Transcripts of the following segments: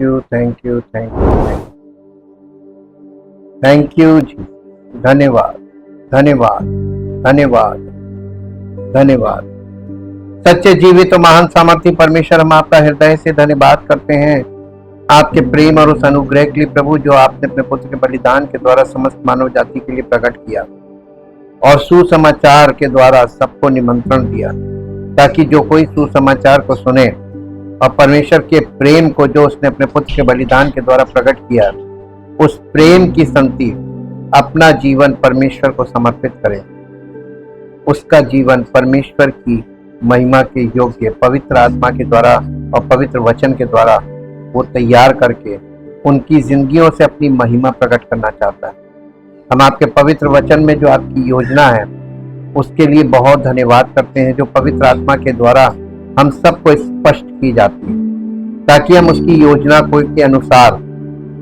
You, thank you, thank you, thank you जी। धन्यवाद, धन्यवाद, धन्यवाद, धन्यवाद। सच्चे जीवित और महान सामर्थी परमेश्वर, हम आपका हृदय से धन्यवाद करते हैं आपके प्रेम और उस अनुग्रह के लिए प्रभु, जो आपने अपने पुत्र के बलिदान के द्वारा समस्त मानव जाति के लिए प्रकट किया और सुसमाचार के द्वारा सबको निमंत्रण दिया, ताकि जो कोई सुसमाचार को सुने और परमेश्वर के प्रेम को जो उसने अपने पुत्र के बलिदान के द्वारा प्रकट किया, उस प्रेम की संगति अपना जीवन परमेश्वर को समर्पित करे, उसका जीवन परमेश्वर की महिमा के योग्य पवित्र आत्मा के द्वारा और पवित्र वचन के द्वारा वो तैयार करके उनकी जिंदगियों से अपनी महिमा प्रकट करना चाहता है। हम आपके पवित्र वचन में जो आपकी योजना है उसके लिए बहुत धन्यवाद करते हैं, जो पवित्र आत्मा के द्वारा हम सबको स्पष्ट की जाती है, ताकि हम उसकी योजना को के अनुसार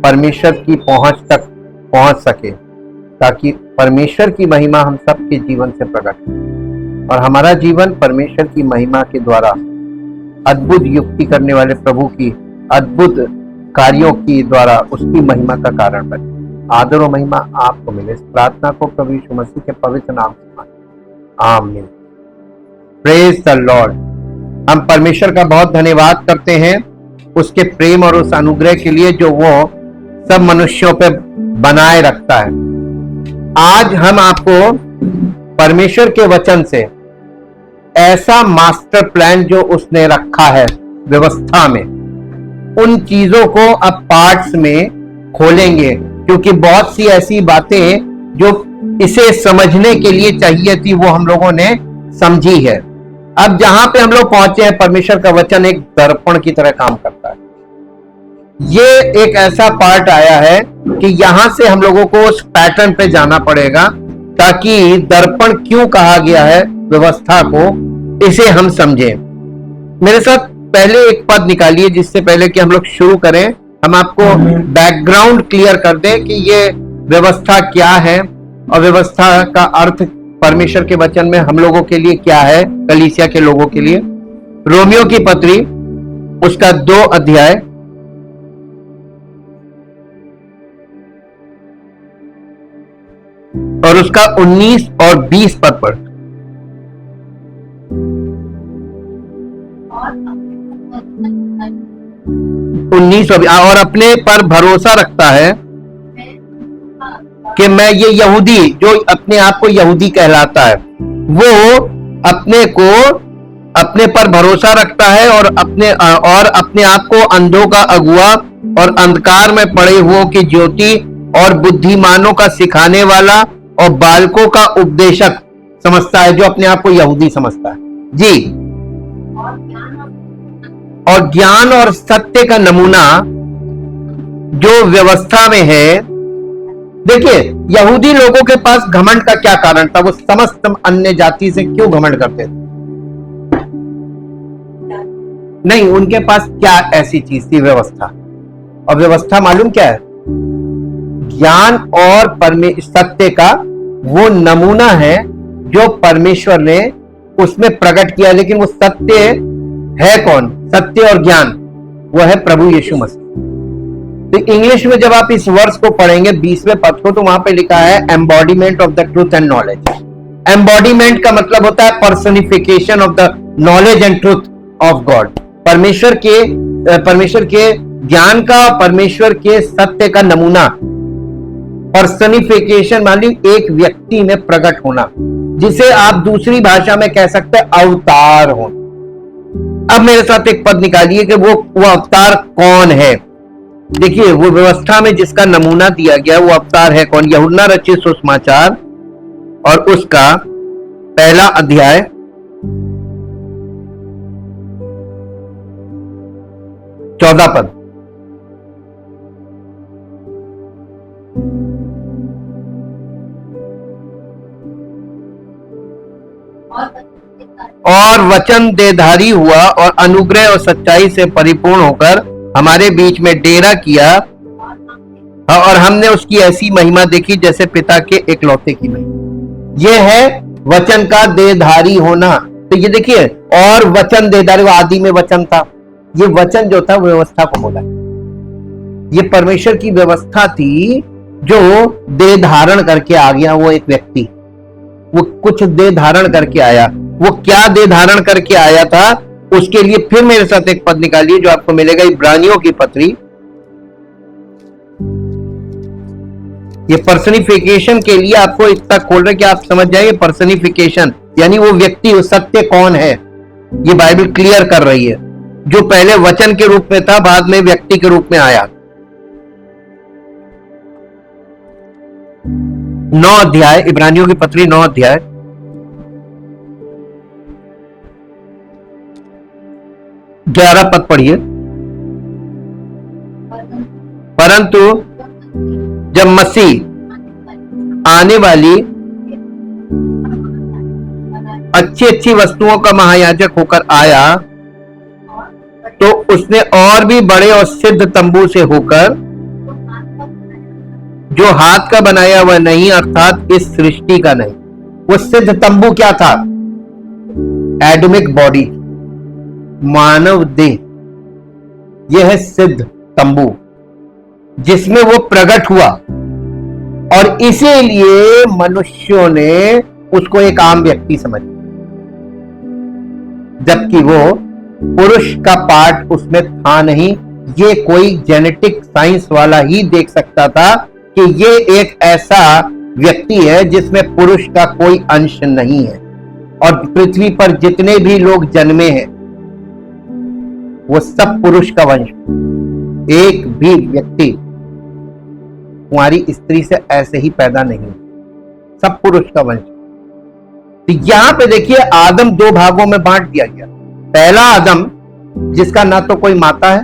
परमेश्वर की पहुंच तक पहुंच सके, ताकि परमेश्वर की महिमा हम सबके जीवन से प्रकट हो और हमारा जीवन परमेश्वर की महिमा के द्वारा अद्भुत युक्ति करने वाले प्रभु की अद्भुत कार्यों की द्वारा उसकी महिमा का कारण बने। आदर और महिमा आपको मिले। इस प्रार्थना को प्रभु यीशु मसीह के पवित्र नाम से मांगते हैं, आमीन। Praise the Lord. हम परमेश्वर का बहुत धन्यवाद करते हैं उसके प्रेम और उस अनुग्रह के लिए जो वो सब मनुष्यों पे बनाए रखता है। आज हम आपको परमेश्वर के वचन से ऐसा मास्टर प्लान जो उसने रखा है व्यवस्था में, उन चीजों को अब पार्ट्स में खोलेंगे, क्योंकि बहुत सी ऐसी बातें जो इसे समझने के लिए चाहिए थी वो हम लोगों ने समझी है। अब जहां पे हम लोग पहुंचे हैं, परमेश्वर का वचन एक दर्पण की तरह काम करता है। ये एक ऐसा पार्ट आया है कि यहां से हम लोगों को उस पैटर्न पे जाना पड़ेगा, ताकि दर्पण क्यों कहा गया है व्यवस्था को, इसे हम समझें। मेरे साथ पहले एक पद निकालिए, जिससे पहले कि हम लोग शुरू करें हम आपको बैकग्राउंड क्लियर कर दें कि ये व्यवस्था क्या है और व्यवस्था का अर्थ परमेश्वर के वचन में हम लोगों के लिए क्या है, कलीसिया के लोगों के लिए। रोमियो की पत्री उसका 2 अध्याय और उसका 19 और 20 पद पर। और अपने पर भरोसा रखता है कि मैं ये यहूदी, जो अपने आप को यहूदी कहलाता है, वो अपने पर भरोसा रखता है और अपने आप को अंधों का अगुआ और अंधकार में पड़े हुओं की ज्योति और बुद्धिमानों का सिखाने वाला और बालकों का उपदेशक समझता है, जो अपने आप को यहूदी समझता है जी। और ज्ञान और सत्य का नमूना जो व्यवस्था में है। देखिए, यहूदी लोगों के पास घमंड का क्या कारण था? वो समस्त अन्य जाति से क्यों घमंड करते थे? नहीं, उनके पास क्या ऐसी चीज थी? व्यवस्था। और व्यवस्था मालूम क्या है? ज्ञान और सत्य का वो नमूना है जो परमेश्वर ने उसमें प्रकट किया। लेकिन वो सत्य है कौन? सत्य और ज्ञान वो है प्रभु यीशु मसीह। तो इंग्लिश में जब आप इस वर्ष को पढ़ेंगे 20वें पद को, तो वहां पे लिखा है embodiment of the truth and knowledge. Embodiment का मतलब होता है personification of the knowledge and truth of God. परमेश्वर के ज्ञान का, परमेश्वर के सत्य का नमूना। पर्सनिफिकेशन मानी एक व्यक्ति में प्रकट होना, जिसे आप दूसरी भाषा में कह सकते हैं अवतार हो। अब मेरे साथ एक पद निकालिए कि वो अवतार कौन है। देखिए, वो व्यवस्था में जिसका नमूना दिया गया वो अवतार है कौन? यूहन्ना रचित सुसमाचार और उसका 1 अध्याय 14 पद। और वचन देहधारी हुआ और अनुग्रह और सच्चाई से परिपूर्ण होकर हमारे बीच में डेरा किया, और हमने उसकी ऐसी महिमा देखी जैसे पिता के एकलौते की महिमा। यह है वचन का देहधारी होना। तो ये देखिए, और वचन देहधारी, आदि में वचन था। ये वचन जो था व्यवस्था को बोला। ये परमेश्वर की व्यवस्था थी जो देह धारण करके आ गया। वो एक व्यक्ति, वो कुछ देह धारण करके आया। वो क्या देह धारण करके आया था, उसके लिए फिर मेरे साथ एक पद निकालिए जो आपको मिलेगा इब्रानियों की पत्री। ये पर्सनिफिकेशन के लिए आपको इतना खोल रहे कि आप समझ जाइए पर्सनिफिकेशन यानी वो व्यक्ति, वो सत्य कौन है, ये बाइबल क्लियर कर रही है। जो पहले वचन के रूप में था, बाद में व्यक्ति के रूप में आया। 9 अध्याय, इब्रानियों की पत्री 9 अध्याय, ग्यारह पद पढ़िए। परंतु जब मसीह आने वाली अच्छी अच्छी वस्तुओं का महायाजक होकर आया तो उसने और भी बड़े और सिद्ध तंबू से होकर, जो हाथ का बनाया हुआ नहीं अर्थात इस सृष्टि का नहीं। वो सिद्ध तंबू क्या था? एडमिक बॉडी, मानव देह। यह है सिद्ध तंबू जिसमें वो प्रकट हुआ, और इसीलिए मनुष्यों ने उसको एक आम व्यक्ति समझा, जबकि वो पुरुष का पार्ट उसमें था नहीं। ये कोई जेनेटिक साइंस वाला ही देख सकता था कि ये एक ऐसा व्यक्ति है जिसमें पुरुष का कोई अंश नहीं है। और पृथ्वी पर जितने भी लोग जन्मे हैं वो सब पुरुष का वंश। एक भी व्यक्ति कुंवारी स्त्री से ऐसे ही पैदा नहीं, सब पुरुष का वंश। तो यहां पे देखिए आदम 2 भागों में बांट दिया गया। पहला आदम जिसका ना तो कोई माता है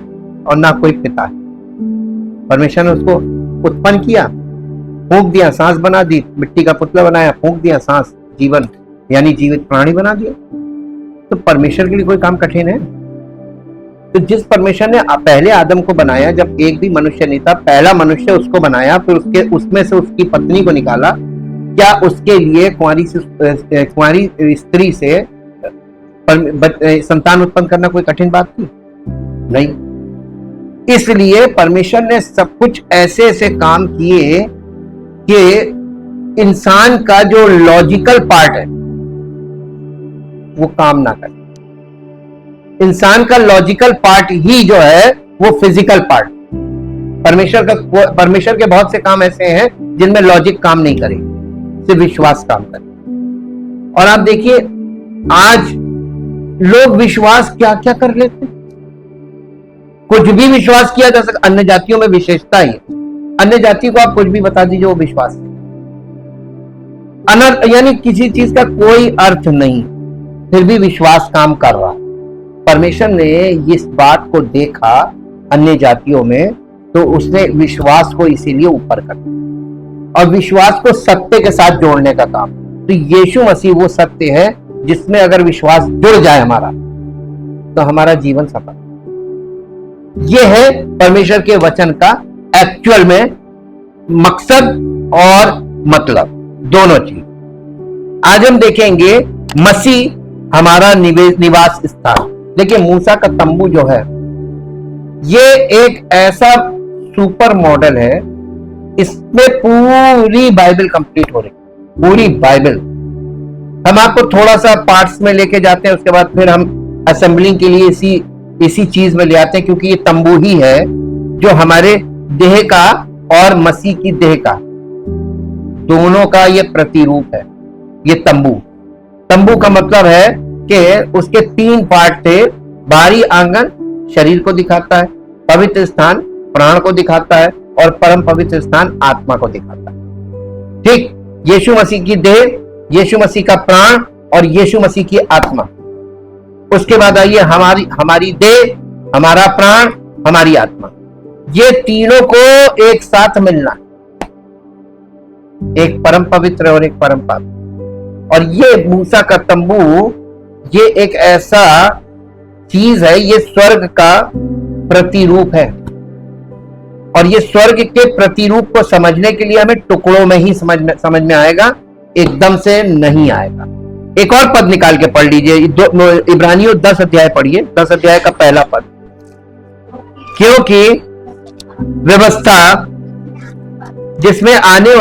और ना कोई पिता है। परमेश्वर ने उसको उत्पन्न किया, फूंक दिया, सांस बना दी, मिट्टी का पुतला बनाया, फूंक दिया, सांस, जीवन यानी जीवित प्राणी बना दिया। तो परमेश्वर के लिए कोई काम कठिन है? तो जिस परमेश्वर ने पहले आदम को बनाया, जब एक भी मनुष्य नहीं था, पहला मनुष्य उसको बनाया, फिर उसमें से उसकी पत्नी को निकाला, क्या उसके लिए कुंवारी स्त्री से संतान उत्पन्न करना कोई कठिन बात थी? नहीं। इसलिए परमेश्वर ने सब कुछ ऐसे ऐसे काम किए कि इंसान का जो लॉजिकल पार्ट है वो काम ना करे। इंसान का लॉजिकल पार्ट ही जो है वो फिजिकल पार्ट। परमेश्वर के बहुत से काम ऐसे हैं जिनमें लॉजिक काम नहीं करे, सिर्फ विश्वास काम करे। और आप देखिए आज लोग विश्वास क्या क्या कर लेते हैं, कुछ भी विश्वास किया जा सकता। अन्य जातियों में विशेषता ही, अन्य जाति को आप कुछ भी बता दीजिए वो विश्वास अनर्थ, यानी किसी चीज का कोई अर्थ नहीं, फिर भी विश्वास काम कर रहा। परमेश्वर ने इस बात को देखा अन्य जातियों में, तो उसने विश्वास को इसीलिए ऊपर कर दिया और विश्वास को सत्य के साथ जोड़ने का काम। तो यीशु मसीह वो सत्य है जिसमें अगर विश्वास जुड़ जाए हमारा, तो हमारा जीवन सफल। ये है परमेश्वर के वचन का एक्चुअल में मकसद और मतलब, दोनों चीज। आज हम देखेंगे मसीह हमारा निवास स्थान। देखिए मूसा का तंबू जो है ये एक ऐसा सुपर मॉडल है, इसमें पूरी बाइबल कंप्लीट हो रही, पूरी बाइबल। हम आपको थोड़ा सा पार्ट्स में लेके जाते हैं, उसके बाद फिर हम असेंबलिंग के लिए इसी चीज में ले आते हैं, क्योंकि ये तंबू ही है जो हमारे देह का और मसीह की देह का दोनों का ये प्रतिरूप है। ये तंबू का मतलब है कि उसके 3 पार्ट थे। बाहरी आंगन शरीर को दिखाता है, पवित्र स्थान प्राण को दिखाता है, और परम पवित्र स्थान आत्मा को दिखाता है। ठीक, यीशु मसीह की देह, यीशु मसीह का प्राण और यीशु मसीह की आत्मा। उसके बाद आइए हमारी देह, हमारा प्राण, हमारी आत्मा, ये तीनों को एक साथ मिलना, एक परम पवित्र और एक परम पाप। और ये मूसा का तंबू ये एक ऐसा चीज है, ये स्वर्ग का प्रतिरूप है। और ये स्वर्ग के प्रतिरूप को समझने के लिए हमें टुकड़ों में ही समझ में आएगा, एकदम से नहीं आएगा। एक और पद निकाल के पढ़ लीजिए, इब्रानियों 10 अध्याय पढ़िए, 10 अध्याय का पहला पद। क्योंकि व्यवस्था जिसमें आने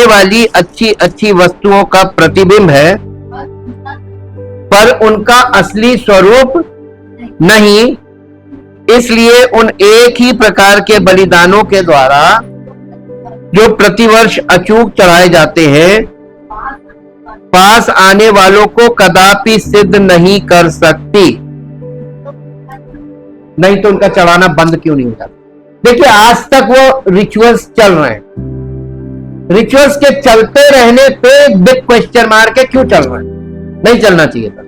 वाली अच्छी अच्छी वस्तुओं का प्रतिबिंब है, पर उनका असली स्वरूप नहीं। इसलिए उन एक ही प्रकार के बलिदानों के द्वारा जो प्रतिवर्ष अचूक चढ़ाए जाते हैं, पास आने वालों को कदापि सिद्ध नहीं कर सकती। नहीं तो उनका चढ़ाना बंद क्यों नहीं हो जाता? देखिए, आज तक वो रिचुअल्स चल रहे हैं। रिचुअल्स के चलते रहने पे एक बिग क्वेश्चन मार्क है, क्यों चल रहा है? नहीं चलना चाहिए था,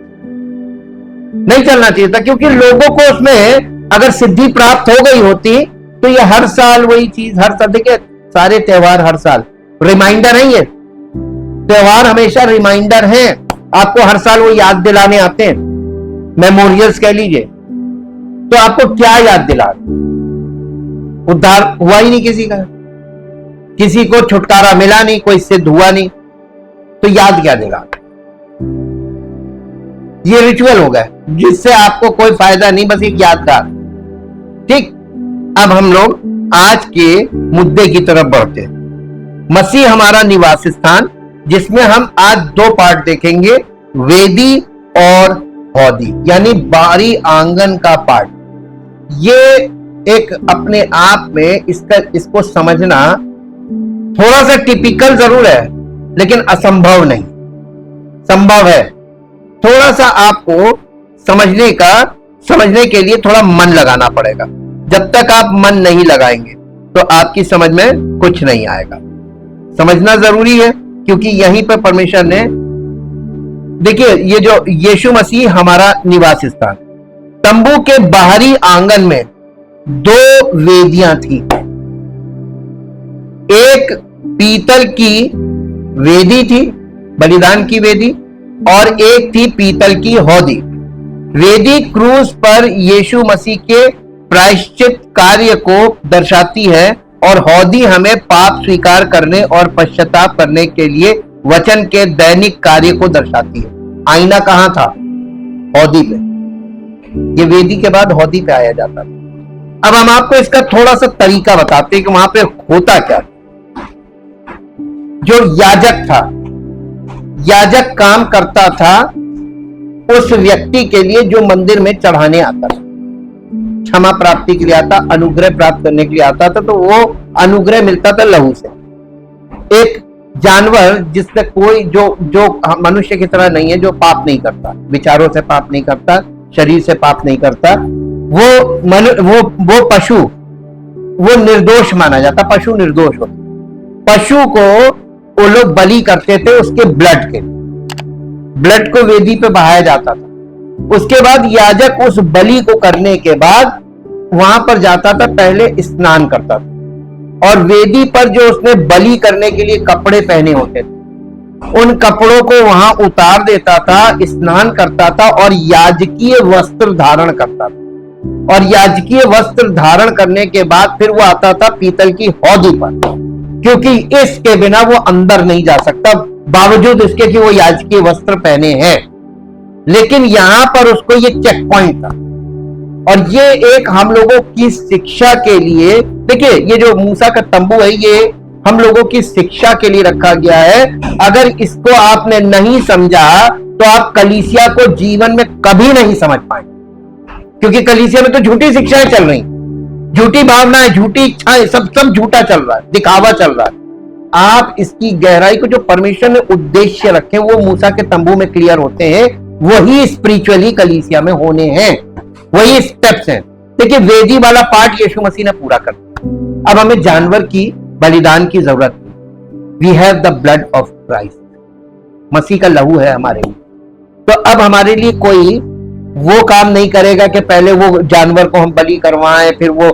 नहीं चलना चाहिए था, क्योंकि लोगों को उसमें अगर सिद्धि प्राप्त हो गई होती तो ये हर साल वही चीज, हर साल। देखिए, सारे त्योहार हर साल रिमाइंडर है, ये त्योहार हमेशा रिमाइंडर हैं। आपको हर साल वो याद दिलाने आते हैं, मेमोरियल्स कह लीजिए। तो आपको क्या याद दिला? उद्धार हुआ ही नहीं किसी का, किसी को छुटकारा मिला नहीं, कोई सिद्ध हुआ नहीं, तो याद क्या दिला? ये रिचुअल हो गया जिससे आपको कोई फायदा नहीं, बस एक यादगार। ठीक, अब हम लोग आज के मुद्दे की तरफ बढ़ते हैं। मसीह हमारा निवास स्थान, जिसमें हम आज दो पार्ट देखेंगे, वेदी और हौदी, यानी बाहरी आंगन का पार्ट। ये एक अपने आप में इसको समझना थोड़ा सा टिपिकल जरूर है, लेकिन असंभव नहीं, संभव है। थोड़ा सा आपको समझने के लिए थोड़ा मन लगाना पड़ेगा। जब तक आप मन नहीं लगाएंगे तो आपकी समझ में कुछ नहीं आएगा। समझना जरूरी है, क्योंकि यहीं पर परमेश्वर ने, देखिए, ये जो यीशु मसीह हमारा निवास स्थान, तंबू के बाहरी आंगन में दो वेदियां थी। एक पीतल की वेदी थी, बलिदान की वेदी, और एक थी पीतल की हौदी। वेदी क्रूस पर यीशु मसीह के प्रायश्चित कार्य को दर्शाती है, और हौदी हमें पाप स्वीकार करने और पश्चाताप करने के लिए वचन के दैनिक कार्य को दर्शाती है। आईना कहां था? हौदी पे। ये वेदी के बाद हौदी पे आया जाता था। अब हम आपको इसका थोड़ा सा तरीका बताते हैं कि वहां पे होता क्या। जो याजक था, याजक काम करता था उस व्यक्ति के लिए जो मंदिर में चढ़ाने आता था, क्षमा प्राप्ति के लिए आता, अनुग्रह प्राप्त करने के लिए आता था। तो वो अनुग्रह मिलता था लहू से। एक जानवर जिससे कोई जो मनुष्य की तरह नहीं है, जो पाप नहीं करता, विचारों से पाप नहीं करता, शरीर से पाप नहीं करता, वो पशु, वो निर्दोष माना जाता। पशु निर्दोष होता। पशु को वो लोग बलि करते थे, उसके ब्लड को वेदी पे बहाया जाता था। उसके बाद याजक उस बलि को करने के बाद वहां पर जाता था, पहले स्नान करता था, और वेदी पर जो उसने बलि करने के लिए कपड़े पहने होते थे, उन कपड़ों को वहां उतार देता था, स्नान करता था, और याजकीय वस्त्र धारण करता था। और याजकीय वस्त्र धारण करने के बाद फिर वो आता था पीतल की हौदी पर, क्योंकि इसके बिना वो अंदर नहीं जा सकता, बावजूद इसके कि वो याजकीय वस्त्र पहने हैं। लेकिन यहां पर उसको ये चेक पॉइंट था, और ये एक हम लोगों की शिक्षा के लिए, देखिए, ये जो मूसा का तंबू है, ये हम लोगों की शिक्षा के लिए रखा गया है। अगर इसको आपने नहीं समझा तो आप कलीसिया को जीवन में कभी नहीं समझ पाएंगे, क्योंकि कलीसिया में तो झूठी शिक्षाएं चल रही, झूठी भावनाएं, झूठी इच्छाएं, सब झूठा चल रहा है, दिखावा चल रहा है। आप इसकी गहराई को, जो परमेश्वर ने उद्देश्य रखे, वो मूसा के तंबू में क्लियर होते हैं, वही स्पिरिचुअली कलीसिया में होने हैं, वही स्टेप्स हैं। देखिए, वेदी वाला पार्ट यीशु मसीह ने पूरा कर दिया। अब हमें जानवर की बलिदान की जरूरत नहीं। We have the blood of Christ, मसीह का लहू है हमारे लिए। तो अब हमारे लिए कोई वो काम नहीं करेगा कि पहले वो जानवर को हम बलि करवाएं, फिर वो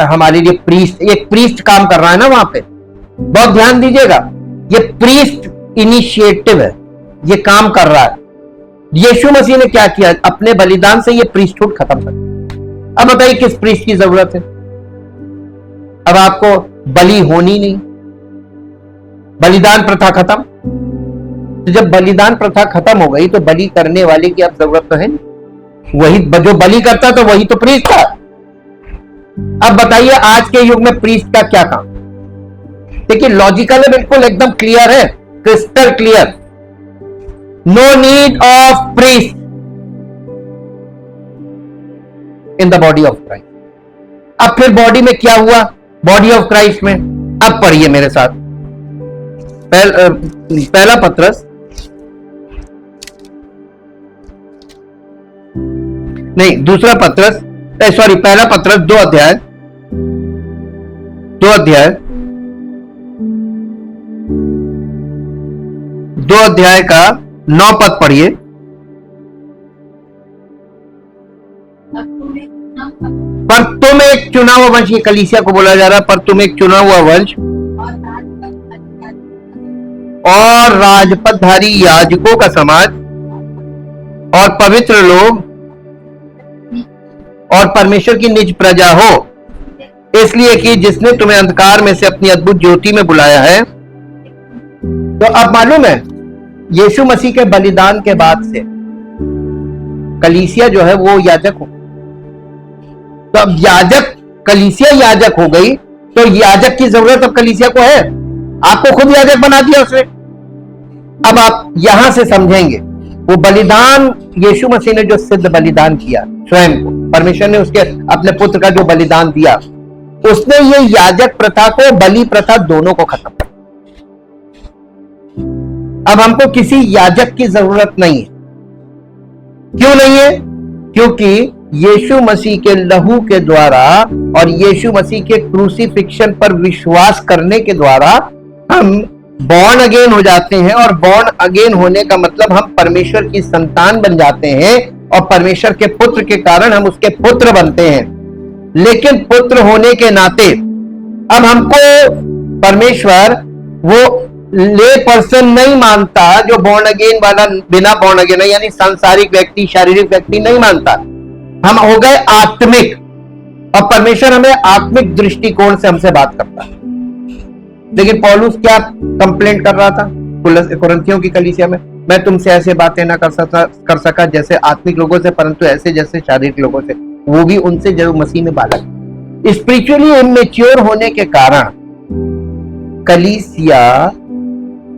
हमारे लिए प्रीस्ट, एक प्रीस्ट काम कर रहा है ना वहां पे। बहुत ध्यान दीजिएगा, ये प्रीस्ट इनिशिएटिव है, ये काम कर रहा है। यीशु मसीह ने क्या किया? अपने बलिदान से ये प्रीस्टहुड खत्म कर दिया। अब बताइए किस प्रीस्ट की जरूरत है? अब आपको बलि होनी नहीं, बलिदान प्रथा खत्म। तो जब बलिदान प्रथा खत्म हो गई तो बलि करने वाले की अब जरूरत तो है नहीं। वही जो बलि करता था वही तो प्रीस्ट था। अब बताइए आज के युग में प्रीस्ट का क्या काम? देखिए लॉजिकल है, बिल्कुल एकदम क्लियर है, crystal clear. No need of priest in the body of Christ. अब फिर बॉडी में क्या हुआ? बॉडी ऑफ क्राइस्ट में अब पढ़िए मेरे साथ पहला पत्रस, नहीं दूसरा पत्रस, सॉरी पहला पत्रस 2 अध्याय 2 अध्याय का 9 पद पढ़िए। पर तुम एक चुना हुआ वंश, ये कलीसिया को बोला जा रहा है, पर तुम एक चुना हुआ वंश और राजपदधारी याजकों का समाज और पवित्र लोग और परमेश्वर की निज प्रजा हो, इसलिए कि जिसने तुम्हें अंधकार में से अपनी अद्भुत ज्योति में बुलाया है। तो अब मालूम है यीशु मसीह के बलिदान के बाद से कलीसिया जो है वो याजक हो। तो अब याजक, कलीसिया याजक हो गई, तो याजक की जरूरत अब कलीसिया को है। आपको खुद याजक बना दिया उसने। अब आप यहां से समझेंगे वो बलिदान यीशु मसीह ने जो सिद्ध बलिदान किया स्वयं को, परमेश्वर ने उसके अपने पुत्र का जो बलिदान दिया, उसने ये याजक प्रथा को, बलि प्रथा दोनों को खत्म कर। अब हमको किसी याजक की जरूरत नहीं है। क्यों नहीं है? क्योंकि यीशु मसीह के लहू के द्वारा और यीशु मसीह के क्रूसिफिक्शन पर विश्वास करने के द्वारा हम बॉर्न अगेन हो जाते हैं। और बॉर्न अगेन होने का मतलब हम परमेश्वर की संतान बन जाते हैं और परमेश्वर के पुत्र के कारण हम उसके पुत्र बनते हैं। लेकिन पुत्र होने के नाते अब हमको परमेश्वर वो ले पर्सन नहीं मानता जो बॉर्न अगेन वाला, बिना बॉर्न अगेन है, यानी सांसारिक व्यक्ति, शारीरिक व्यक्ति नहीं मानता। हम हो गए आत्मिक, और परमेश्वर हमें आत्मिक दृष्टिकोण से हमसे बात करता है। लेकिन पौलुस क्या कंप्लेंट कर रहा था कुरिन्थियों की कलीसिया में? मैं तुमसे ऐसे बातें ना कर सका जैसे आत्मिक लोगों से, परंतु ऐसे जैसे शारीरिक लोगों से, वो भी उनसे जो मसीह में बालक। स्पिरिचुअली इमैच्योर होने के कारण कलीसिया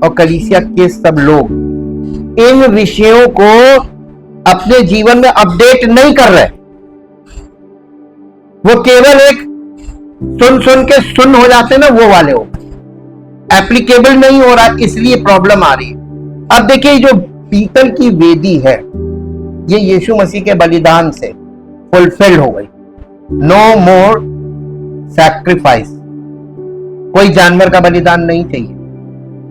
और कलीसिया के सब लोग इन विषयों को अपने जीवन में अपडेट नहीं कर रहे। वो केवल एक सुन के सुन हो जाते ना, वो वाले हो, एप्लीकेबल नहीं हो रहा, इसलिए प्रॉब्लम आ रही है। अब देखिए जो पीतल की वेदी है ये यीशु मसीह के बलिदान से फुलफिल्ड हो गई। नो मोर सैक्रिफाइस, कोई जानवर का बलिदान नहीं चाहिए,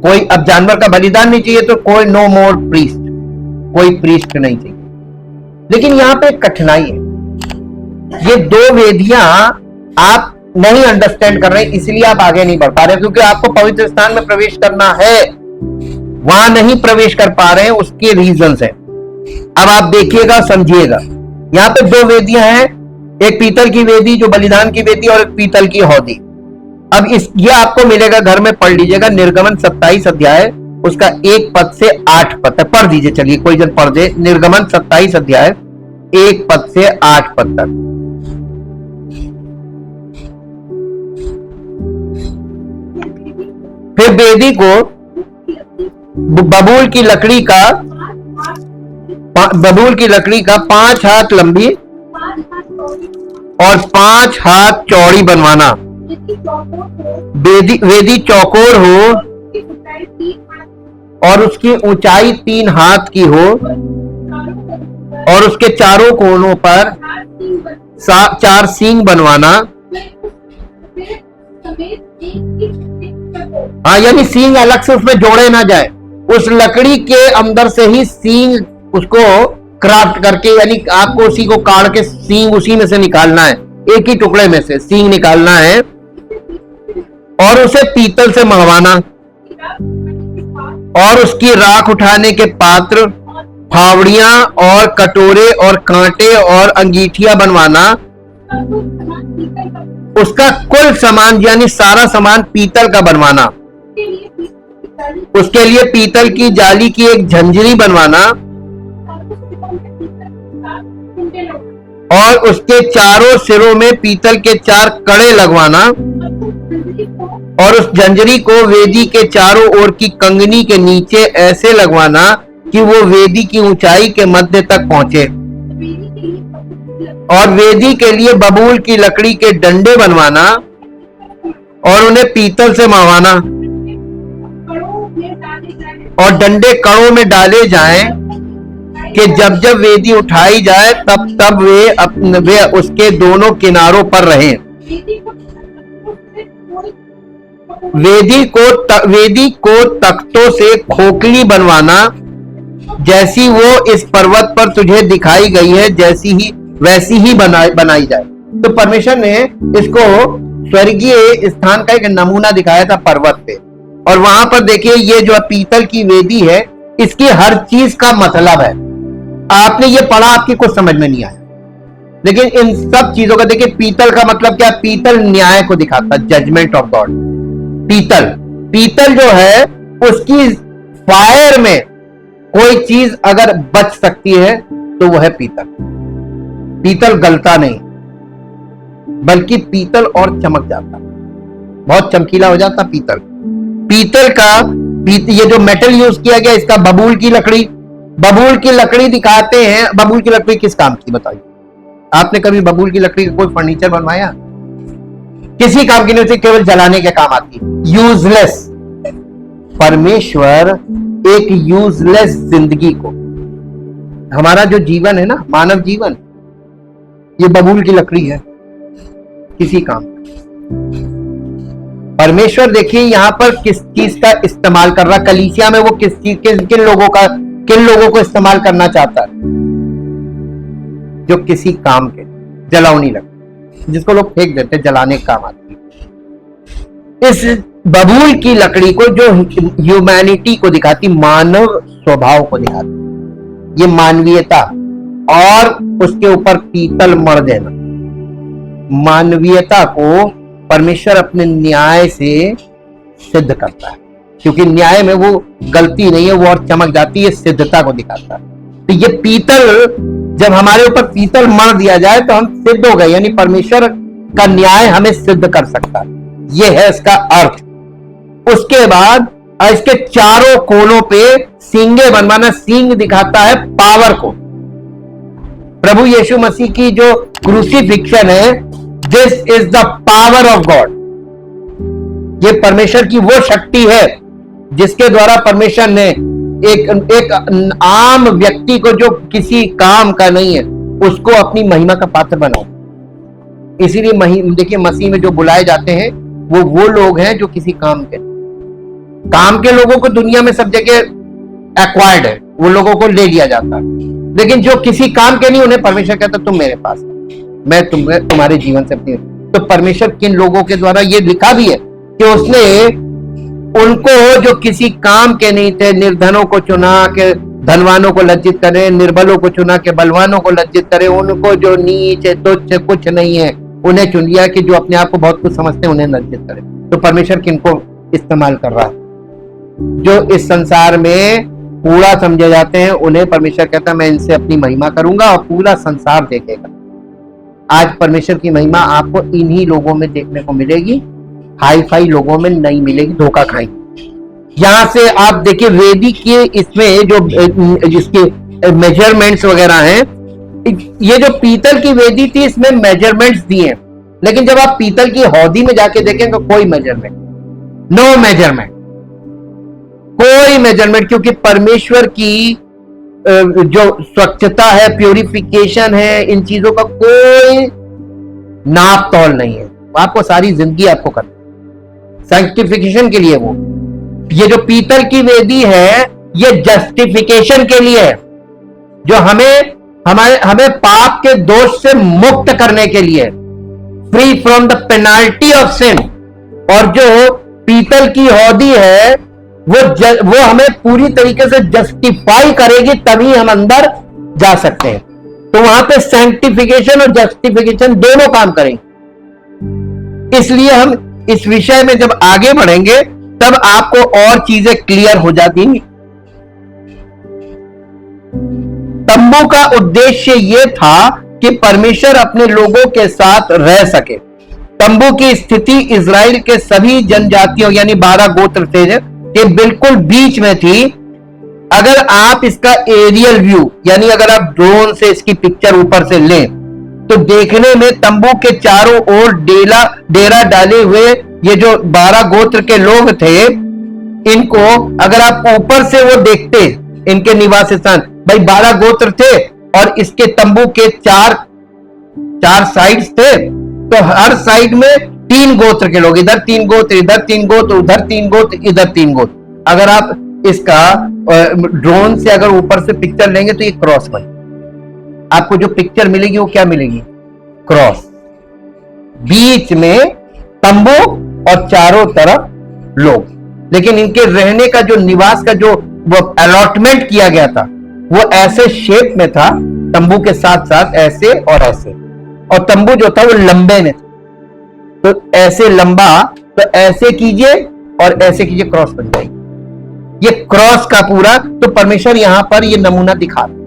कोई अब जानवर का बलिदान नहीं चाहिए तो कोई नो मोर प्रीस्ट, कोई प्रीस्ट नहीं चाहिए। लेकिन यहां पे कठिनाई है, ये 2 वेदियां आप नहीं अंडरस्टैंड कर रहे, इसलिए आप आगे नहीं बढ़ पा रहे, क्योंकि आपको पवित्र स्थान में प्रवेश करना है, वहां नहीं प्रवेश कर पा रहे हैं, उसके रीजंस है। अब आप देखिएगा, समझिएगा। यहाँ पे 2 वेदियां हैं, एक पीतल की वेदी जो बलिदान की वेदी और एक पीतल की हौदी। अब ये आपको मिलेगा, घर में पढ़ लीजिएगा, निर्गमन 27 अध्याय उसका 1 पद से 8 पद तक पढ़ दीजिए। चलिए कोई जन पढ़ दे, निर्गमन 27 अध्याय 1 पद से 8 पद तक। फिर वेदी को बबूल की लकड़ी का 5 हाथ लंबी और 5 हाथ चौड़ी बनवाना। वेदी चौकोर हो और उसकी ऊंचाई 3 हाथ की हो और उसके चारों कोनों पर 4 सींग बनवाना। हाँ, यानी सींग अलग से उसमें जोड़े ना जाए, उस लकड़ी के अंदर से ही सींग उसको क्राफ्ट करके, यानी आपको उसी को काट के सींग उसी में से निकालना है, एक ही टुकड़े में से सींग निकालना है और उसे पीतल से मढ़वाना और उसकी राख उठाने के पात्र, फावड़ियां और कटोरे और कांटे और अंगीठियां बनवाना। उसका कुल सामान यानी सारा सामान पीतल का बनवाना। उसके लिए पीतल की जाली की एक झंझरी बनवाना और उसके चारों सिरों में पीतल के 4 कड़े लगवाना और उस जंजरी को वेदी के चारों ओर की कंगनी के नीचे ऐसे लगवाना कि वो वेदी की ऊंचाई के मध्य तक पहुंचे। और वेदी के लिए बबूल की लकड़ी के डंडे बनवाना और उन्हें पीतल से मढ़वाना और डंडे कड़ों में डाले जाएं कि जब जब वेदी उठाई जाए तब तब वे उसके दोनों किनारों पर रहें। वेदी को तख्तों से खोखली बनवाना, जैसी वो इस पर्वत पर तुझे दिखाई गई है वैसी ही बनाई जाए। तो परमेश्वर ने इसको स्वर्गीय स्थान का एक नमूना दिखाया था पर्वत पे, और वहां पर देखिए ये जो पीतल की वेदी है इसकी हर चीज का मतलब है। आपने ये पढ़ा, आपकी कुछ समझ में नहीं आया, लेकिन इन सब चीजों का देखिए पीतल का मतलब क्या? पीतल न्याय को दिखाता, जजमेंट ऑफ गॉड। पीतल जो है उसकी फायर में कोई चीज अगर बच सकती है तो वो है पीतल गलता नहीं, बल्कि पीतल और चमक जाता, बहुत चमकीला हो जाता ये जो मेटल यूज किया गया इसका बबूल की लकड़ी दिखाते हैं। बबूल की लकड़ी किस काम की बताइए? आपने कभी बबूल की लकड़ी का कोई फर्नीचर बनवाया? किसी काम की नहीं होती, केवल जलाने के काम आती, यूजलेस। परमेश्वर एक यूजलेस जिंदगी को, हमारा जो जीवन है ना, मानव जीवन, ये बबूल की लकड़ी है, किसी काम। परमेश्वर देखिए यहां पर किस चीज का इस्तेमाल कर रहा, कलीसिया में वो किन लोगों को इस्तेमाल करना चाहता है? जो किसी काम के जलावनी लगती, जिसको लोग फेंक देते, जलाने का काम आती है। इस बबूल की लकड़ी को जो ह्यूमैनिटी को दिखाती, मानव स्वभाव को दिखाती, ये मानवीयता, और उसके ऊपर पीतल मढ़ देना। मानवीयता को परमेश्वर अपने न्याय से सिद्ध करता है, क्योंकि न्याय में वो गलती नहीं है, वो और चमक जाती है, सिद्धता को दिखाता है। तो ये पीतल, जब हमारे ऊपर पीतल मढ़ दिया जाए तो हम सिद्ध हो गए, यानी परमेश्वर का न्याय हमें सिद्ध कर सकता है, ये है इसका अर्थ। उसके बाद इसके चारों कोनों पे सींगे बनवाना, सींग दिखाता है पावर को। प्रभु यीशु मसीह की जो क्रूसिफिक्शन है, this is the power of God. ये परमेश्वर की वो शक्ति है जिसके द्वारा परमेश्वर ने एक आम व्यक्ति को, जो किसी काम का नहीं है, उसको अपनी महिमा का पात्र बनाया। इसीलिए देखिए मसीह में जो बुलाए जाते हैं वो लोग हैं जो किसी काम के लोगों को दुनिया में सब जगह एक्वायर्ड है, वो लोगों को ले लिया जाता है, लेकिन जो किसी काम के नहीं, उन्हें परमेश्वर कहता तुम मेरे पास, मैं तुम्हारे जीवन से अपनी। तो परमेश्वर किन लोगों के द्वारा, ये लिखा भी है कि उसने उनको जो किसी काम के नहीं थे, निर्धनों को चुना के धनवानों को लज्जित करे, निर्बलों को चुना के बलवानों को लज्जित करे, उनको जो नीच तुच्छ कुछ नहीं है उन्हें चुन लिया कि जो अपने आप को बहुत कुछ समझते हैं उन्हें लज्जित करे। तो परमेश्वर किनको इस्तेमाल कर रहा है? जो इस संसार में कूड़ा समझे जाते हैं, उन्हें परमेश्वर कहता है मैं इनसे अपनी महिमा करूंगा और पूरा संसार देखेगा। आज परमेश्वर की महिमा आपको इन्हीं लोगों में देखने को मिलेगी, हाई फाई लोगों में नहीं मिलेगी, धोखा खाएंगे। यहां से आप देखिए वेदी के इसमें जो जिसके मेजरमेंट्स वगैरह हैं, ये जो पीतल की वेदी थी इसमें मेजरमेंट्स दिए, लेकिन जब आप पीतल की हौदी में जाके देखें तो कोई मेजरमेंट, नो मेजरमेंट, कोई मेजरमेंट, क्योंकि परमेश्वर की जो स्वच्छता है, प्यूरिफिकेशन है, इन चीजों का कोई नाप तोल नहीं है। आपको सारी जिंदगी आपको करनी, सैंक्टिफिकेशन के लिए। वो ये जो पीतल की वेदी है ये जस्टिफिकेशन के लिए है, जो हमें पाप के दोष से मुक्त करने के लिए, free from the penalty of sin. और जो पीतल की हौदी है वो हमें पूरी तरीके से जस्टिफाई करेगी, तभी हम अंदर जा सकते हैं। तो वहां पे सैंक्टिफिकेशन और जस्टिफिकेशन दोनों काम करेंगे। इसलिए हम इस विषय में जब आगे बढ़ेंगे तब आपको और चीजें क्लियर हो जाती हैं। तंबू का उद्देश्य यह था कि परमेश्वर अपने लोगों के साथ रह सके। तंबू की स्थिति इजराइल के सभी जनजातियों यानी 12 गोत्र थे के बिल्कुल बीच में थी। अगर आप इसका एरियल व्यू यानी अगर आप ड्रोन से इसकी पिक्चर ऊपर से लें तो देखने में तंबू के चारों ओर डेरा डाले हुए ये जो 12 गोत्र के लोग थे, इनको अगर आप ऊपर से वो देखते, इनके निवास स्थान, भाई 12 गोत्र थे और इसके तंबू के चार साइड्स थे, तो हर साइड में 3 गोत्र के लोग, इधर 3 गोत्र, इधर 3 गोत्र, उधर 3 गोत्र, इधर 3 गोत्र। अगर आप इसका ड्रोन से अगर ऊपर से पिक्चर लेंगे तो ये क्रॉस बन, आपको जो पिक्चर मिलेगी वो क्या मिलेगी? क्रॉस। बीच में तंबू और चारों तरफ लोग, लेकिन इनके रहने का जो निवास का जो वो अलॉटमेंट किया गया था वो ऐसे शेप में था, तंबू के साथ साथ ऐसे और ऐसे, और तंबू जो था वो लंबे में था, तो ऐसे लंबा, तो ऐसे कीजिए और ऐसे कीजिए, क्रॉस बन जाएगी। ये क्रॉस का पूरा, तो परमेश्वर यहां पर ये नमूना दिखा रहा है।